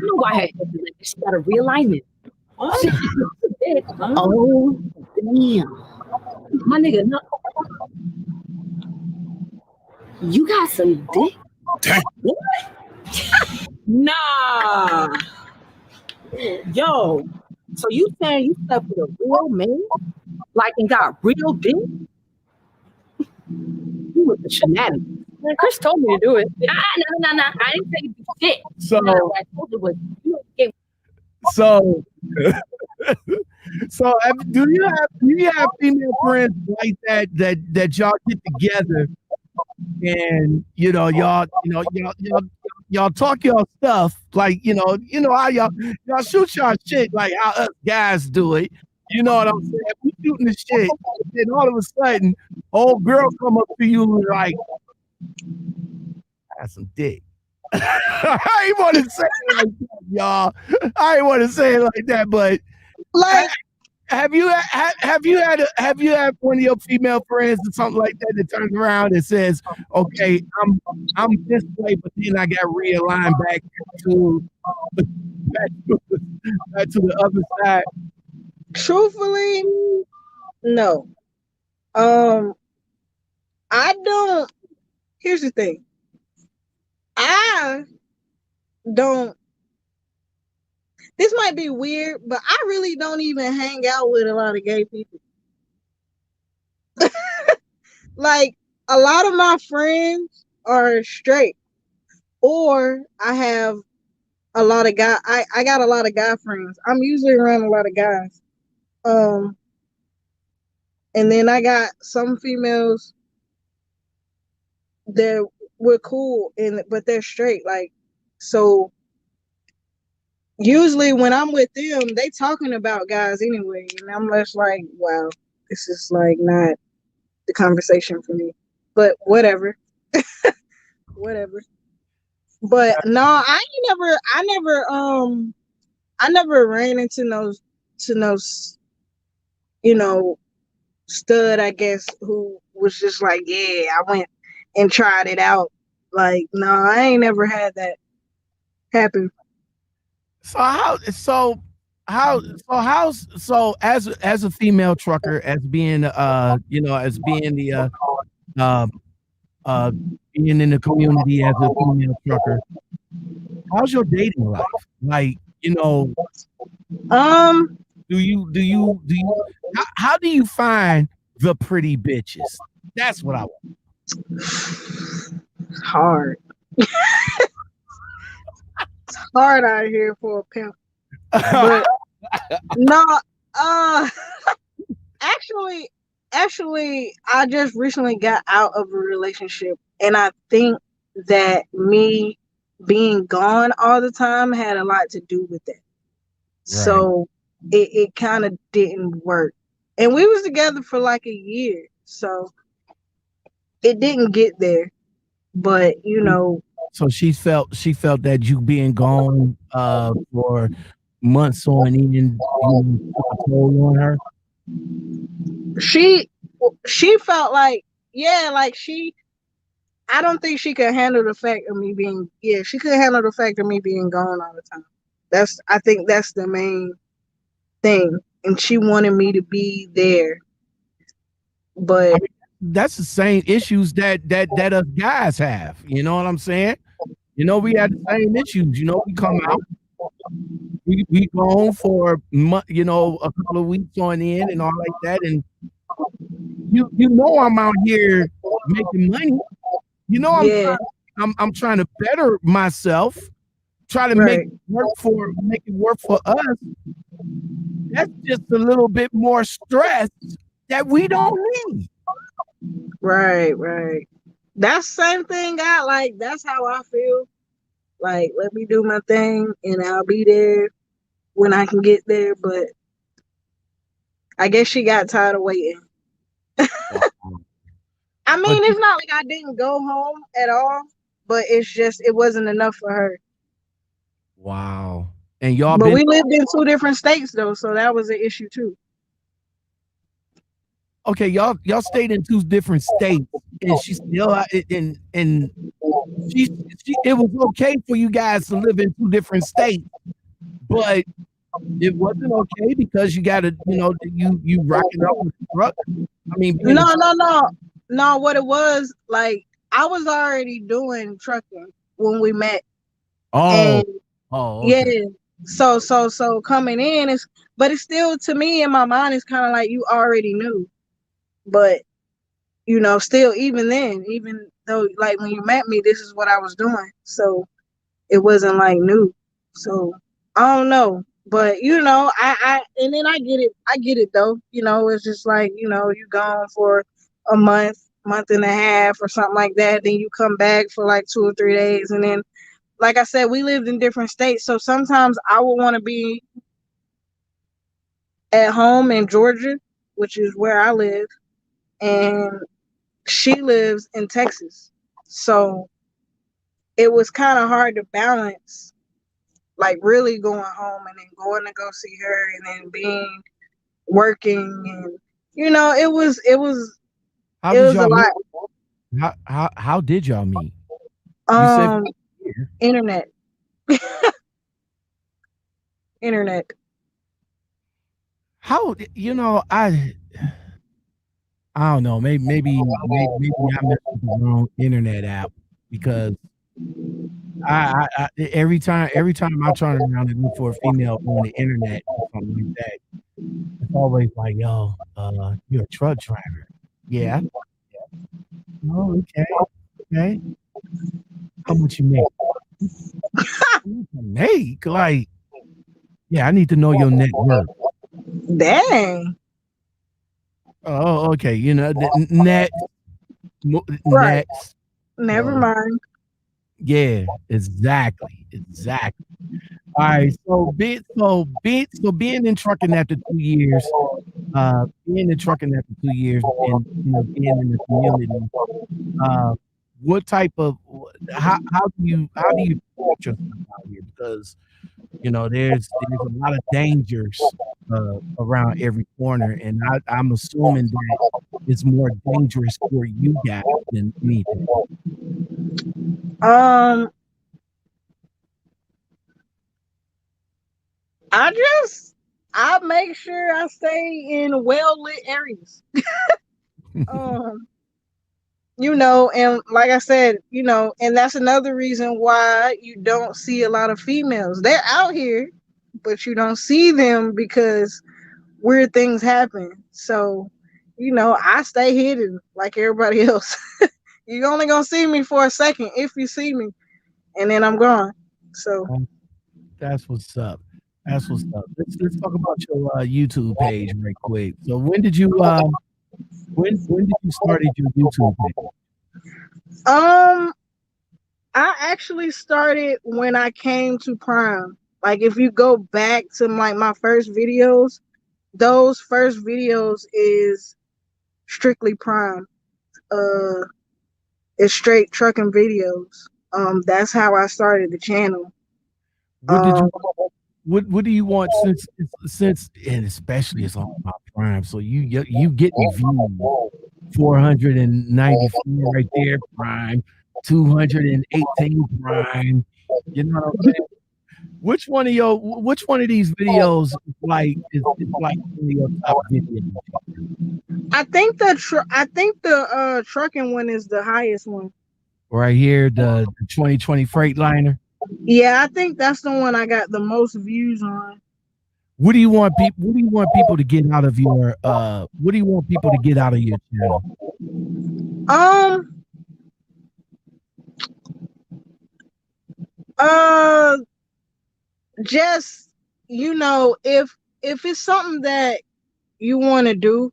know why her hip is like this. She got a realignment. What? Oh damn. My nigga, no. You got some dick? Damn. What? Nah. Yo. So you saying you slept with a real man? Like and got real dick? You with the shenanigans. Man, Chris told me to do it. No. I didn't say you do shit. So What I told you was you gave so do you have female friends like that y'all get together and y'all talk y'all stuff like how y'all shoot y'all shit like how us guys do it. You know what I'm saying? We shooting the shit, and then all of a sudden, old girl come up to you and like, I got some dick. I ain't want to say it like that, y'all. I ain't want to say it like that, but Like, Have you had one of your female friends or something like that that turns around and says, "Okay, I'm this way, but then I got realigned to back to, back to the other side." truthfully, no. Um, I don't. Here's the thing. I don't. This might be weird, but I really don't even hang out with a lot of gay people. Like, a lot of my friends are straight, or I have a lot of guy. I got a lot of guy friends. I'm usually around a lot of guys. Um, and then I got some females that we're cool, and but they're straight. Like, so usually when I'm with them, they talking about guys anyway, and I'm just like, wow, this is like not the conversation for me. But whatever, whatever. But no, I never ran into no, you know, stud, I guess, who was just like, yeah, I went and tried it out. Like, no, I ain't never had that happen. So as a female trucker, as being as being the uh uh being in the community as a female trucker, how's your dating life? Like, Um, how do you find the pretty bitches? That's what I hard. Hard out here for a pimp. want. But no, uh actually I just recently got out of a relationship, and I think that me being gone all the time had a lot to do with that. Right. So it kind of didn't work. And we was together for like a year. So it didn't get there. But So she felt that you being gone for months on end, took a toll on her. she she felt like, yeah, like I don't think she could handle the fact of me being, yeah, she could handle the fact of me being gone all the time. I think that's the main thing. And she wanted me to be there. I But mean, that's the same issues that us guys have. You know what I'm saying? We had the same issues. We come out, we go home for a couple of weeks on end and all like that, and I'm out here making money. yeah, I'm trying to better myself, try to right, make it work for us. That's just a little bit more stress that we don't need. right. That's the same thing. That's how I feel. Like, let me do my thing and I'll be there when I can get there. But I guess she got tired of waiting. I But mean, it's not like I didn't go home at all, but it's just it wasn't enough for her. wow. And y'all But been we lived in two different states though, so that was an issue too. okay, y'all stayed in two different states, and she still and she it was okay for you guys to live in two different states, but it wasn't okay because you gotta, you rocking up with the truck. I mean, being a, No. What it was, like, I was already doing trucking when we met, oh, and yeah. okay. So coming in is, but it's still, to me in my mind, it's kind of like you already knew, but still, even then, even though, like, when you met me, this is what I was doing, so it wasn't like new. So I don't know, but I and then I get it though. It's just like, you gone for a month and a half or something like that, then you come back for like 2 or 3 days, and then, like I said, we lived in different states, so sometimes I would want to be at home in Georgia, which is where I live, and she lives in Texas, so it was kind of hard to balance, like really going home and then going to go see her and then being working and it was How it did was a y'all meet? lot. How did y'all meet? You said Um, here. internet, internet. How I don't know. Maybe I messed with the wrong internet app because every time I turn around and look for a female on the internet or something like that, it's always like, yo, you're a truck driver. Yeah. Oh, okay. Okay. How much you make? How much you make? Like, yeah, I need to know your net worth. Dang. Oh, okay. Right. Next. Never So, mind. yeah, exactly. All right. Being in trucking after 2 years, being in trucking after 2 years, and being in the community, uh, what type of how do you protect yourself out here? Because there's a lot of dangers around every corner, and I'm assuming that it's more dangerous for you guys than anything. Um, I make sure I stay in well lit areas. Um, and like I said, and that's another reason why you don't see a lot of females. They're out here, but you don't see them because weird things happen. So, I stay hidden like everybody else. You only gonna see me for a second if you see me, and then I'm gone. So, That's what's up. That's what's up. Let's talk about your YouTube page right quick. So when did you started your YouTube page? um, I actually started when I came to Prime. Like, if you go back to like my first videos, those first videos is strictly Prime. Uh, it's straight trucking videos. That's how I started the channel. What did Um, you what do you want since and especially it's on my Prime. So you getting views 494 right there, Prime, 218 Prime. You know what I'm saying? Which one of these videos is like one of your top videos? I think the trucking one is the highest one. Right here, the 2020 Freightliner. Yeah, I think that's the one I got the most views on. What do you want people to get out of your what do you want people to get out of your channel? Um, uh, just if it's something that you want to do,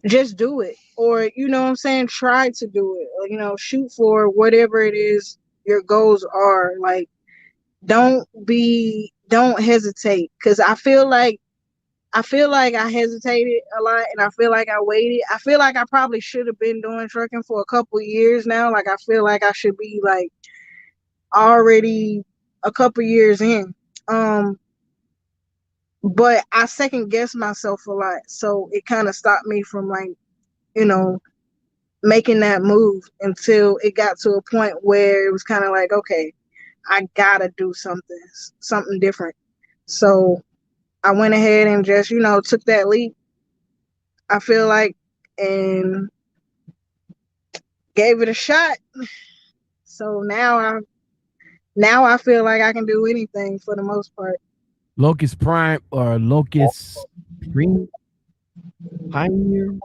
just do it, or what I'm saying, try to do it, or shoot for whatever it is your goals are. Like, don't hesitate, because I feel like I hesitated a lot, and I feel like I waited. I feel like I probably should have been doing trucking for a couple years now. Like, I feel like I should be like already a couple years in. Um, but I second guessed myself a lot, so it kind of stopped me from like you know making that move until it got to a point where it was kind of like, okay, I gotta do something different. So I went ahead and just took that leap. I feel like, and gave it a shot. So now I feel like I can do anything for the most part. Locust Prime or Locust Green Pioneer?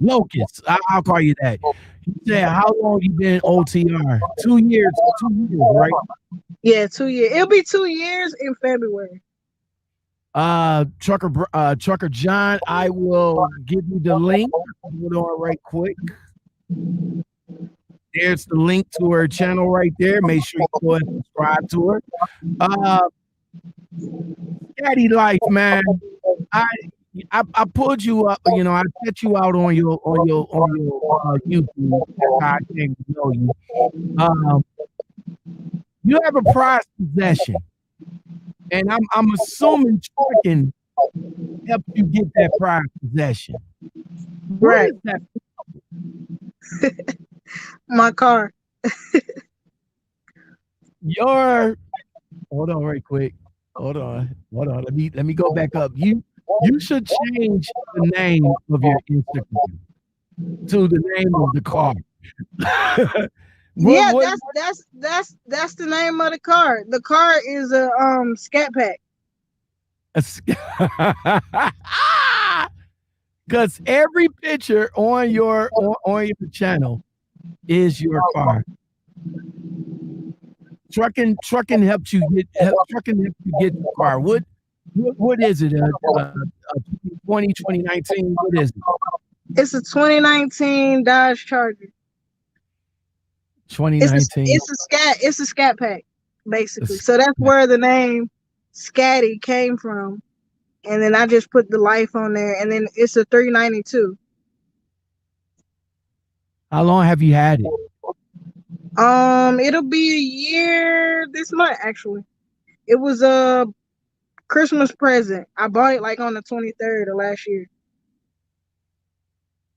Locust. I'll call you that. He said, how long you been OTR? 2 years. 2 years, right? Yeah, 2 years. It'll be 2 years in February. Trucker John, I will give you the link. Hold on right quick. There's the link to her channel right there. Make sure you go and subscribe to her. Scattylife, man. I pulled you up, I set you out on your YouTube. That's how I came to know you. you have a prized possession, and I'm assuming trucking helped you get that prized possession. What Right. is that? My car. Your hold on, right quick. Hold on. Let me go back up. You should change the name of your Instagram to the name of the car. Yeah, what that's the name of the car. The car is a Scat Pack. because every picture on on your channel is your car. Trucking helps you get the car. What is it? 2019? What is it? It's a 2019 Dodge Charger. 2019. It's a Scat Pack, basically. So that's where the name Scatty came from. And then I just put the life on there, and then it's a 392. How long have you had it? It'll be a year this month, actually. It was a Christmas present. I bought it like on the 23rd of last year.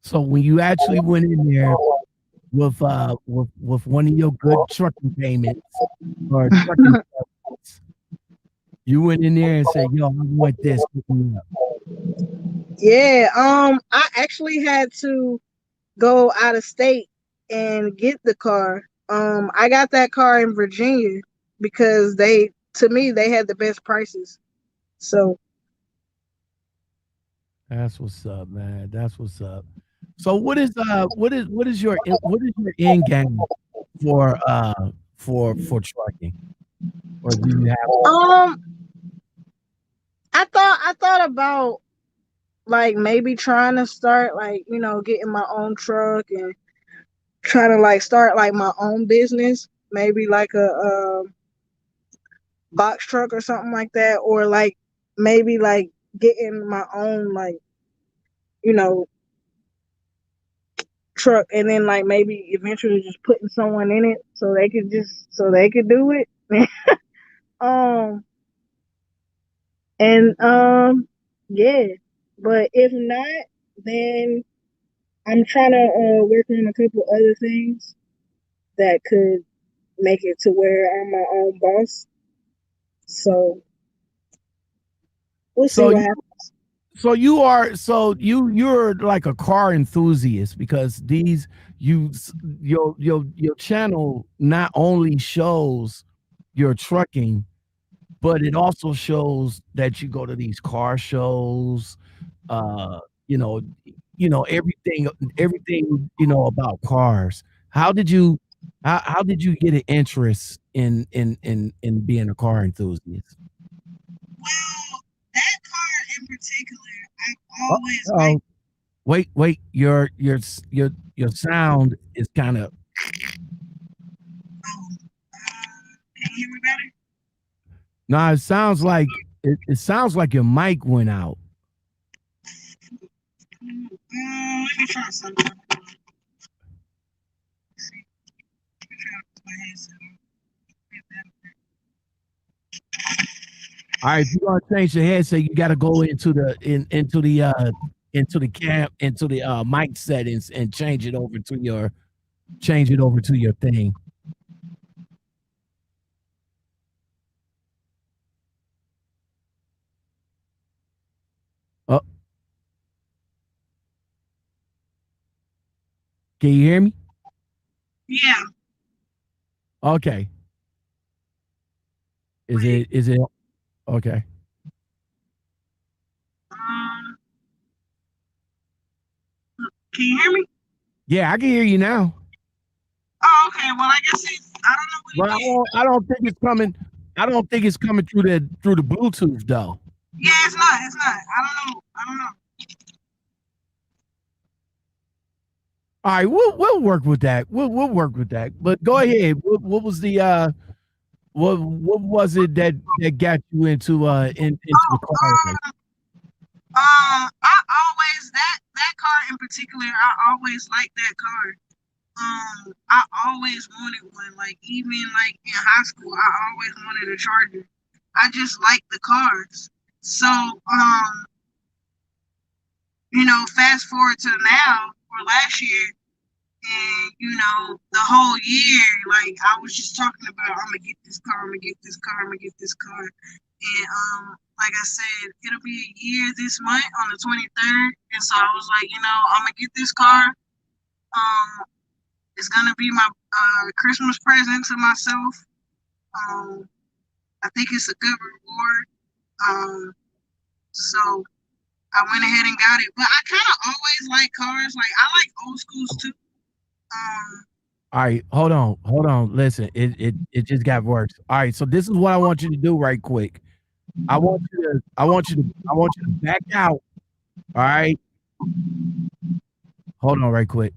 So when you actually went in there with one of your good trucking payments or trucking payments, you went in there and said, "Yo, I want this." Yeah, I actually had to go out of state and get the car. I got that car in Virginia because to me, they had the best prices. So That's what's up, man. That's what's up. So what is your end game for trucking? Or do you have I thought about like maybe trying to start like, getting my own truck and trying to like start like my own business, maybe like a box truck or something like that, or like maybe like getting my own like, you know, truck, and then like maybe eventually just putting someone in it so they could do it. um and yeah, but if not, then I'm trying to work on a couple other things that could make it to where I'm my own boss. So we'll see so what you happens. you're like a car enthusiast because your channel not only shows your trucking, but it also shows that you go to these car shows, uh, you know, everything about cars. How did you how did you get an interest in being a car enthusiast? Well, that car in particular, I Oh, always like. oh, wait, your sound is kind of Can you hear me better? no, it sounds like your mic went out. Let me try something. Let's see. Let me try to put my headset on. All right, if you're gonna change the headset, you got to go into the mic settings and change it over to your thing. Oh, can you hear me? Yeah. Okay. Is it okay? Um, can you hear me? Yeah, I can hear you now. Oh, okay. Well, I guess I don't know But what it is. I don't think it's coming. I don't think it's coming through the Bluetooth though. Yeah, it's not. It's not. I don't know. All right, we'll work with that. We'll work with that. But go ahead. What was the what was it that got you into the car? I always that car in particular. I always liked that car. I always wanted one. Like even like in high school, I always wanted a Charger. I just like the cars. So fast forward to now or last year, and the whole year, like I was just talking about, I'm gonna get this car, I'm gonna get this car, I'm gonna get this car, and like I said, it'll be a year this month on the 23rd, and so I was like, I'm gonna get this car. It's gonna be my Christmas present to myself. Um, I think it's a good reward. So I went ahead and got it, but I kind of always like cars. Like I like old schools too. Um, All right, hold on. Listen, it just got worse. All right, so this is what I want you to do right quick. I want you to back out. All right, hold on right quick.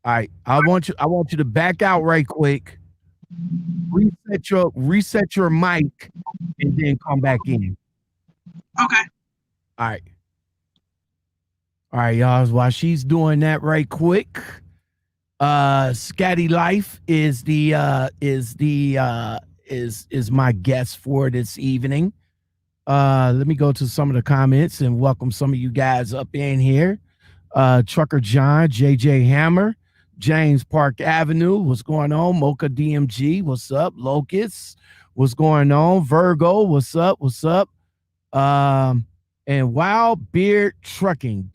All right, I want you to back out right quick. Reset your mic, and then come back in. okay. All right, all right, y'all. While she's doing that right quick, Scattylife is my guest for this evening. Let me go to some of the comments and welcome some of you guys up in here. Trucker John, JJ Hammer, James Park Avenue, what's going on? Mocha DMG, what's up? Locust, what's going on? Virgo, what's up? What's up? And Wild Beard Trucking,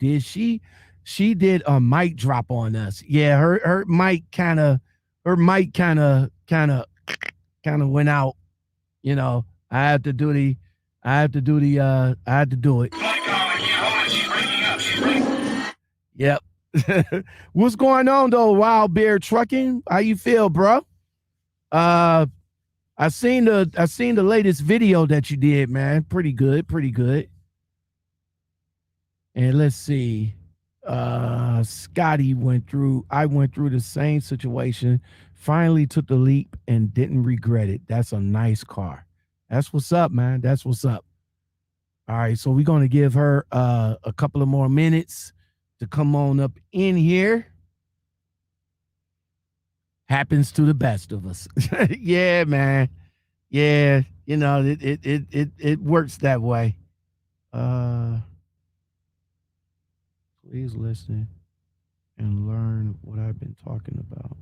she did a mic drop on us. Yeah, her mic kind of went out. I had to do the I had to do it. Yep. What's going on though, Wild Bear Trucking? How you feel, bro? Uh I seen the latest video that you did, man. Pretty good, pretty good. And let's see. Scotty I went through the same situation, finally took the leap and didn't regret it. That's a nice car. That's what's up, man. That's what's up. All right, so we're gonna give her a couple of more minutes to come on up in here. Happens to the best of us. Yeah, man. Yeah, it works that way. Uh Please listen and learn what I've been talking about.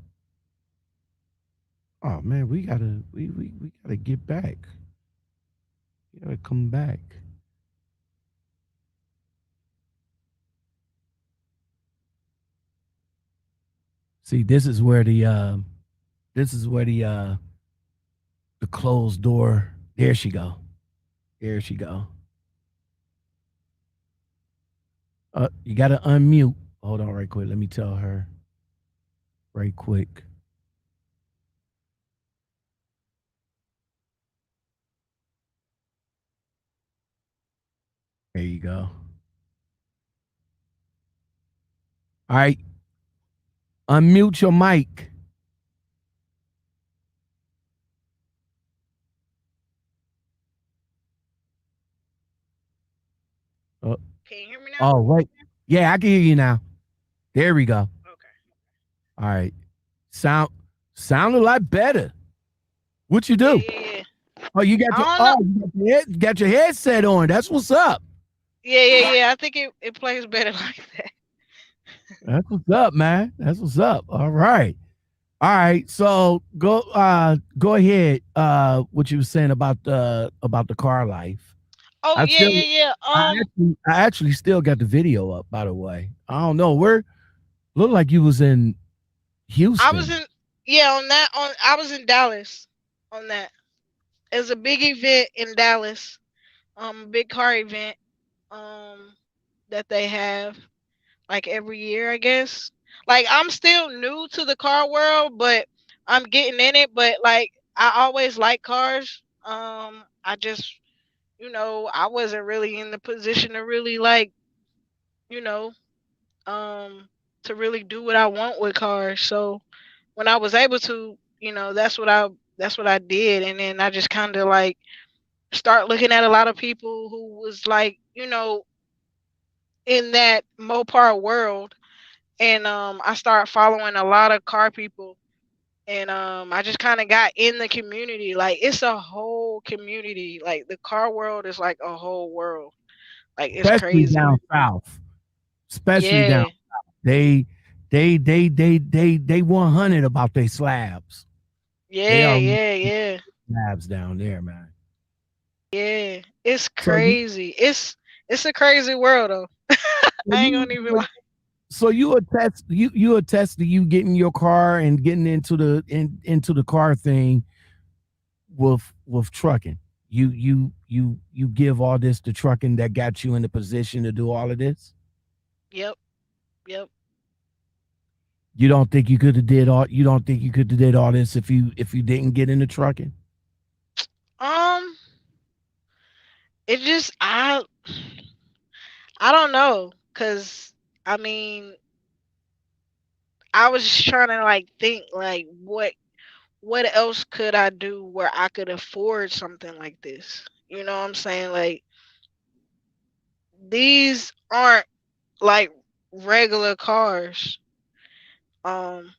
Oh man, we gotta get back. We gotta come back. See, this is where the closed door. There she go. There she go. You gotta unmute. Hold on right quick. Let me tell her right quick. There you go. All right. Unmute your mic. Oh, Can you hear me now? oh, wait. Yeah, I can hear you now. There we go. Okay. All right. Sound a lot better. What you Yeah, do? yeah, yeah. Oh, you got I your don't know. got your headset on. That's what's up. Yeah, yeah, yeah. I think it plays better like that. That's what's up, man. That's what's up. All right. All right. So go ahead. What you were saying about the car life. Oh I yeah, still yeah, yeah. I actually still got the video up, by the way. I don't know. Where looked like you was in I was Houston. in on that on I was in Dallas on that. It was a big event in Dallas. A big car event. Um, that they have like every year, I guess. Like I'm still new to the car world, but I'm getting in it. But like I always like cars. I just I wasn't really in the position to really like you know um to really do what I want with cars. So when I was able to, that's what I did, and then I just kind of like start looking at a lot of people who was like in that Mopar world, and I started following a lot of car people, and I just kind of got in the community. Like it's a whole community. Like the car world is like a whole world. Like it's especially crazy. down south. Especially down. Yeah, They they 100 about their slabs. They yeah, are yeah, yeah, slabs down there, man. yeah. It's So you crazy. It's a crazy world though. so I ain't you gonna even lie. so you attest to you getting your car and getting into the car thing with trucking. You give all this to trucking that got you in the position to do all of this. Yep, yep. You don't think you could have did all you don't think you could have did all this if you didn't get into trucking? Um, it just I don't know, cause I mean I was just trying to like think like what else could I do where I could afford something like this? You know what I'm saying? Like these aren't like regular cars. Um,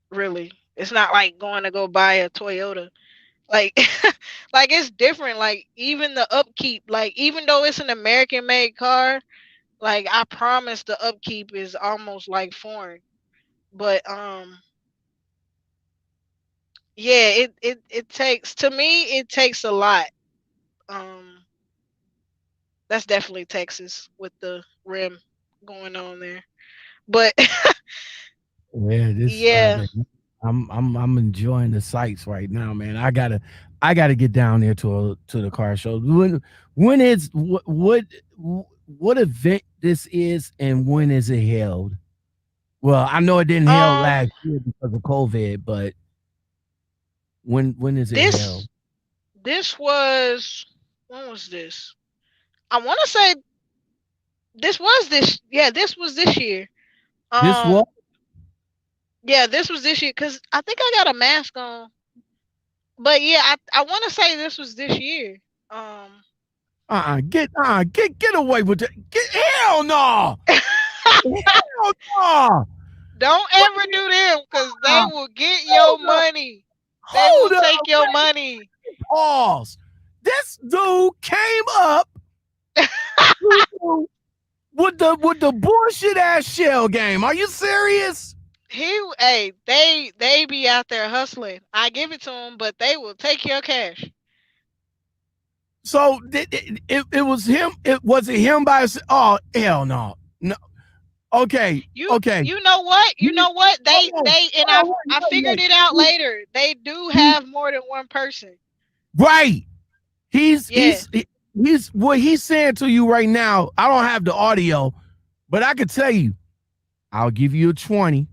really. It's not like going to go buy a Toyota. Like like it's different. Like even the upkeep, like even though it's an American made car, like I promise the upkeep is almost like foreign. But yeah, it takes to me it takes a lot. Um that's definitely Texas with the rim going on there. But Yeah, this yeah. man, I'm enjoying the sights right now, man. I gotta get down there to the car show. When is what event this is and when is it held? Well, I know it didn't held Um last year because of COVID, but when is it held? this this was when was this? I want to say this was this yeah, this was this year. This Um what? yeah, this was this year cuz I think I got a mask on. But yeah, I want to say this was this year. Um Get away with it. Hell no. Hell no. Don't What ever do them cuz they uh, will get your hold up. money. They will Hold up. take your money. Pause. This dude came up with the bullshit ass shell game. Are you serious? Hey, they be out there hustling. I give it to them, but they will take your cash. So it was him. It was it him by himself? Oh hell no, no. Okay, okay. You know what? You You- know what? hold on, They and hold on, I figured wait. it out later. They do He- have more than one person. right. He's Yeah. he's he's what he's saying to you right now. I don't have the audio, but I can tell you. I'll give you a 20.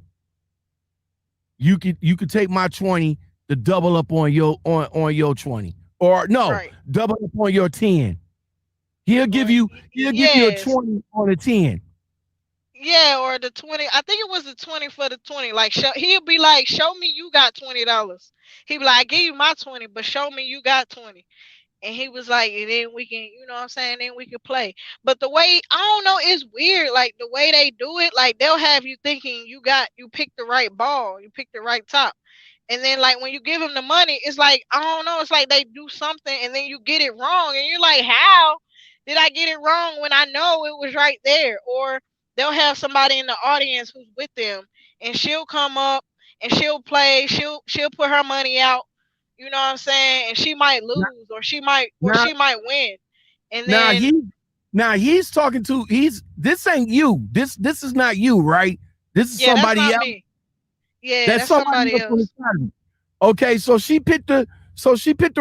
You could take my 20 to double up on your 20. Or no, Right. double up on your 10. Or He'll give you a yes. 20 on a 10. Yeah, or the 20. I think it was the 20 for the 20. Like he'll be like, "Show me you got $20." He'll be like, "I give you my 20, but show me you got 20." And he was like, and then we can, you know what I'm saying, then we can play. But the way, I don't know, it's weird. Like the way they do it, like they'll have you thinking you picked the right ball, you picked the right top. And then like when you give them the money, it's like, I don't know, it's like they do something and then you get it wrong. And you're like, how did I get it wrong when I know it was right there? Or they'll have somebody in the audience who's with them and she'll come up and she'll play, she'll put her money out, you know what I'm saying? And she might lose or Now she might win. And now then he's talking to he's this ain't you. This is not you, right? This is yeah, that's somebody not else. me. Yeah, That's that's somebody somebody else on the else. side. Okay, so she picked the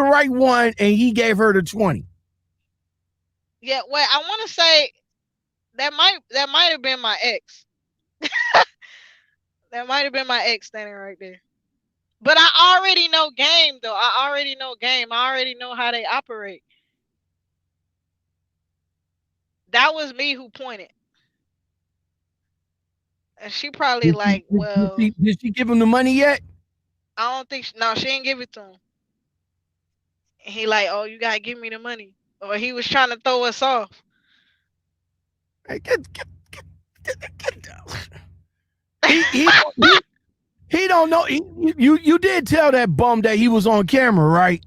right one and he gave her the 20. Yeah, wait, I want to say that might have been my ex. That might have been my ex standing right there. But I already know game though. I already know game. I already know how they operate. That was me who pointed. And she probably like, well, Did she give him the money yet? I don't think no, she didn't give it to him. And he like, oh, you gotta give me the money. Or he was trying to throw us off. Hey, don't know. You did tell that bum that he was on camera, right?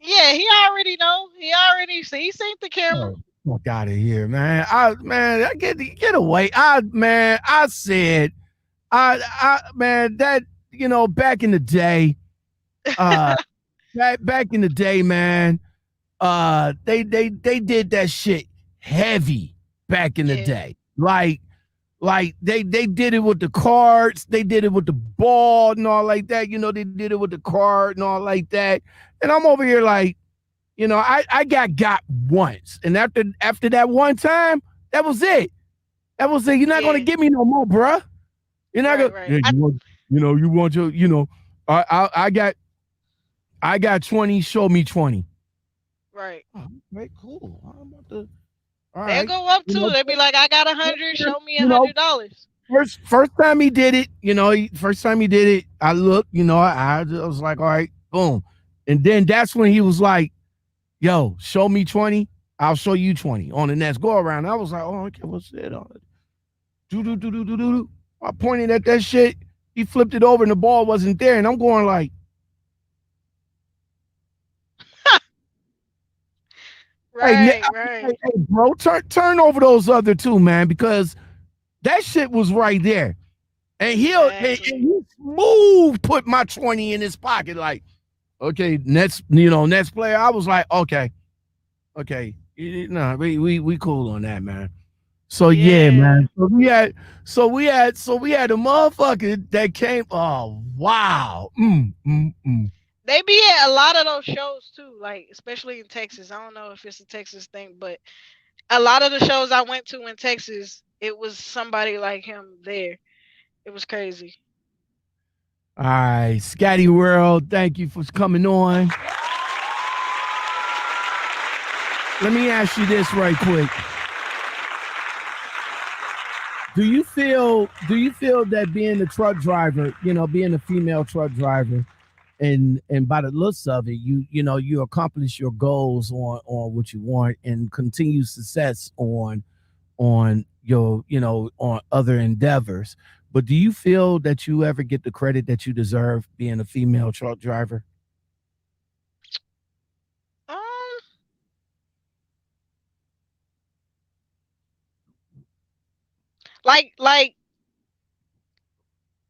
Yeah, he already know. He seen the camera. Oh, fuck out of here, man. I get away. I said, man, that back in the day, uh, back in the day, man, they did that shit heavy back in the Yeah, day, like they did it with the cards, they did it with the ball and all like that. They did it with the card and all like that. And I'm over here like, I got once, and after that one time, that was it. That was it. You're not gonna yeah, get me no more, bruh. You're not right, gonna. right. Yeah, you want your. I got 20. Show me 20. Right. Oh, right, cool. I'm about to. All They'll right. go up You too. know, They'll be like, I got 100. Show me a you know, $100. first time he did it, first time he did it, I looked, I was like, all right, boom. And then that's when he was like, yo, show me 20, I'll show you 20 on the next go around. I was like, oh, okay, what's it on it? Do do do do do do. I pointed at that shit. He flipped it over and the ball wasn't there. And I'm going like, Right, right. hey, bro, turn over those other two, man, because that shit was right there. And Exactly. he smooth put my 20 in his pocket. Like, okay, next player. I was like, okay. No, we cool on that, man. So yeah, Yeah. man. We had a motherfucker that came. Oh wow. They be at a lot of those shows too, like especially in Texas. I don't know if it's a Texas thing, but a lot of the shows I went to in Texas, it was somebody like him there. It was crazy. All right, Scatty World. Thank you for coming on. Let me ask you this right quick. Do you feel that being a truck driver, being a female truck driver, and by the looks of it, you accomplish your goals on what you want and continue success on your on other endeavors. But do you feel that you ever get the credit that you deserve being a female truck driver? Um, like, like,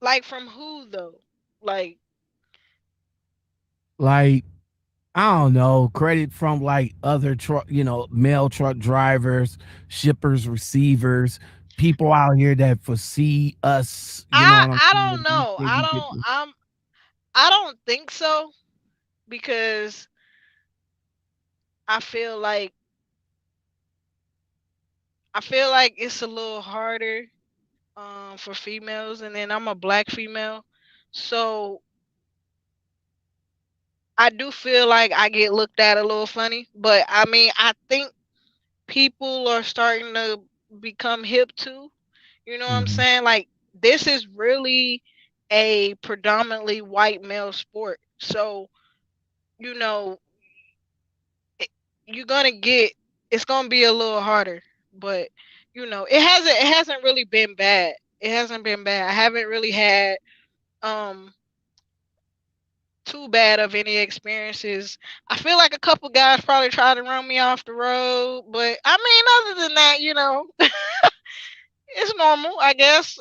like from who though? Like, Like, I don't know, credit from like other truck, male truck drivers, shippers, receivers, people out here that foresee us, you know what I'm I don't saying? They know. say we get I don't think so because I feel like I feel like it's a little harder for females, and then I'm a black female, so I do feel like I get looked at a little funny. But I mean, I think people are starting to become hip too. You know what I'm Mhm. saying? Like this is really a predominantly white male sport, so you know it, you're gonna get it's gonna be a little harder, but it hasn't really been bad. It hasn't been bad. I haven't really had um too bad of any experiences. I feel like a couple guys probably tried to run me off the road, but I mean, other than that, it's normal, I guess.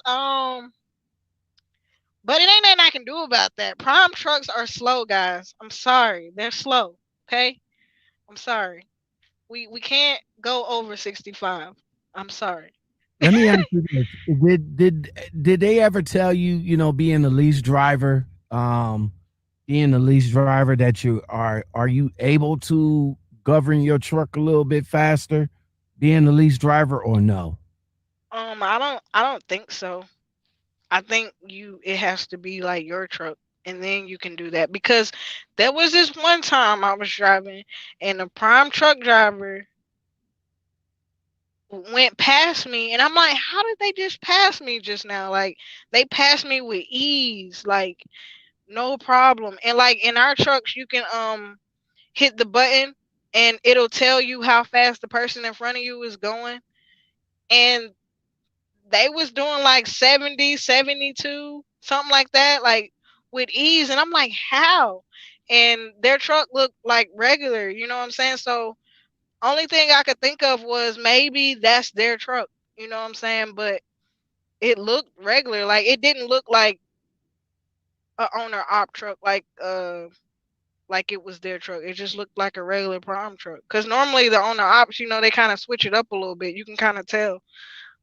But it ain't nothing I can do about that. Prime trucks are slow, guys. I'm sorry, they're slow. Okay, I'm sorry. We can't go over 65. I'm sorry. Let me ask you this. Did they ever tell you, being the lease driver, being the lease driver that are you able to govern your truck a little bit faster being the lease driver or no? I don't think so. I think it has to be like your truck, and then you can do that because there was this one time I was driving and a prime truck driver went past me, and I'm like, how did they just pass me just now? Like they passed me with ease, like no problem. And like in our trucks you can hit the button and it'll tell you how fast the person in front of you is going, and they was doing like 70, 72, something like that. Like with ease. And I'm like, how? And their truck looked like regular, you know what I'm saying? So only thing I could think of was maybe that's their truck, you know what I'm saying? But it looked regular. Like it didn't look like a owner op truck, like it was their truck. It just looked like a regular prom truck. Cause normally the owner ops, you know, they kind of switch it up a little bit. You can kind of tell.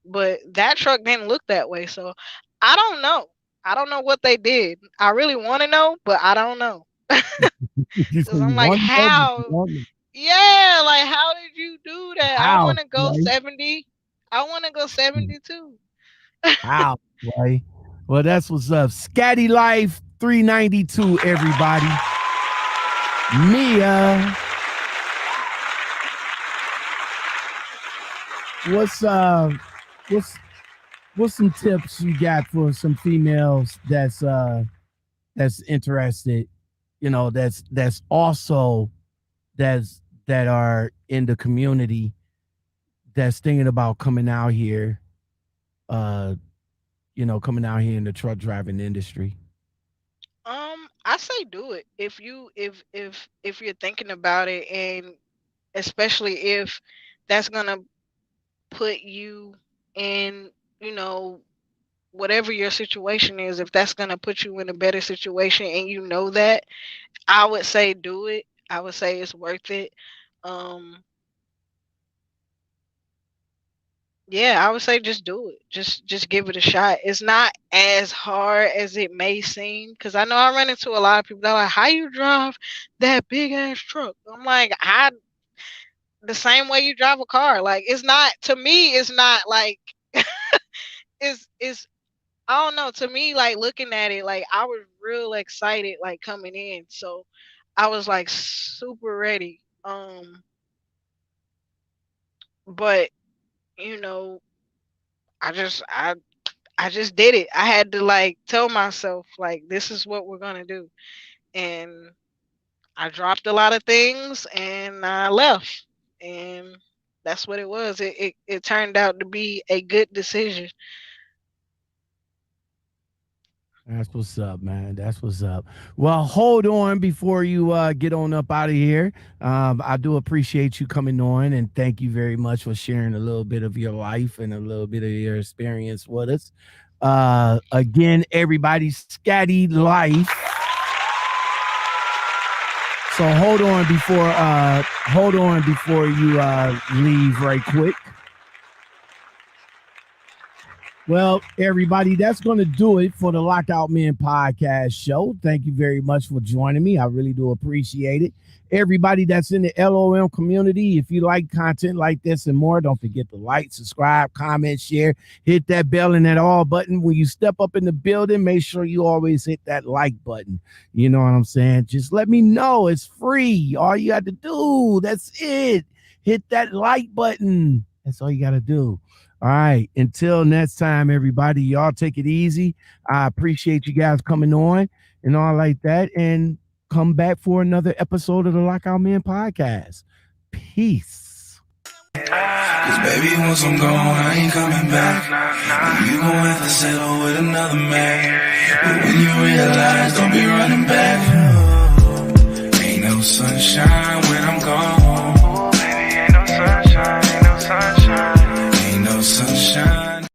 But that truck didn't look that way. So I don't know. I don't know what they did. I really want to know, but I don't know. You Cause say I'm you like, want to know, but you how? don't know Yeah, like how did you do that? I how, want to go right? 70. I want to go 72. How, right? Well, that's what's up. Scattylife 392, everybody. Mia, what's what's some tips you got for some females that's interested, you know, that's also that are in the community that's thinking about coming out here, uh, you know, coming out here in the truck driving industry? I say do it if you're thinking about it, and especially if that's gonna put you in, you know, whatever your situation is, if that's gonna put you in a better situation and you know that, I would say do it. I would say it's worth it. Um, yeah, I would say just do it. Just give it a shot. It's not as hard as it may seem. Cause I know I run into a lot of people that are like, how you drive that big ass truck? I'm like, I the same way you drive a car. Like it's not, to me, it's not like it's I don't know. To me, like looking at it, like I was real excited like coming in. So I was like super ready. But you know, I just I just did it. I had to like tell myself like this is what we're gonna do. And I dropped a lot of things and I left. And that's what it was. It turned out to be a good decision. That's what's up, man. That's what's up. Well, hold on before you get on up out of here. I do appreciate you coming on, and thank you very much for sharing a little bit of your life and a little bit of your experience with us. Again, everybody, Scatty Life. So hold on before you leave right quick. Well, everybody, that's going to do it for the Lockoutmen podcast show. Thank you very much for joining me. I really do appreciate it. Everybody that's in the L.O.M community, if you like content like this and more, don't forget to like, subscribe, comment, share, hit that bell and that all button. When you step up in the building, make sure you always hit that like button. You know what I'm saying? Just let me know. It's free. All you have to do, that's it. Hit that like button. That's all you got to do. All right. Until next time, everybody, y'all take it easy. I appreciate you guys coming on and all like that. And come back for another episode of the Lockoutmen podcast. Peace. Cause baby, once I'm gone, I ain't coming back. And you gon' have to settle with another man. But when you realize, don't be running back. Ain't no sunshine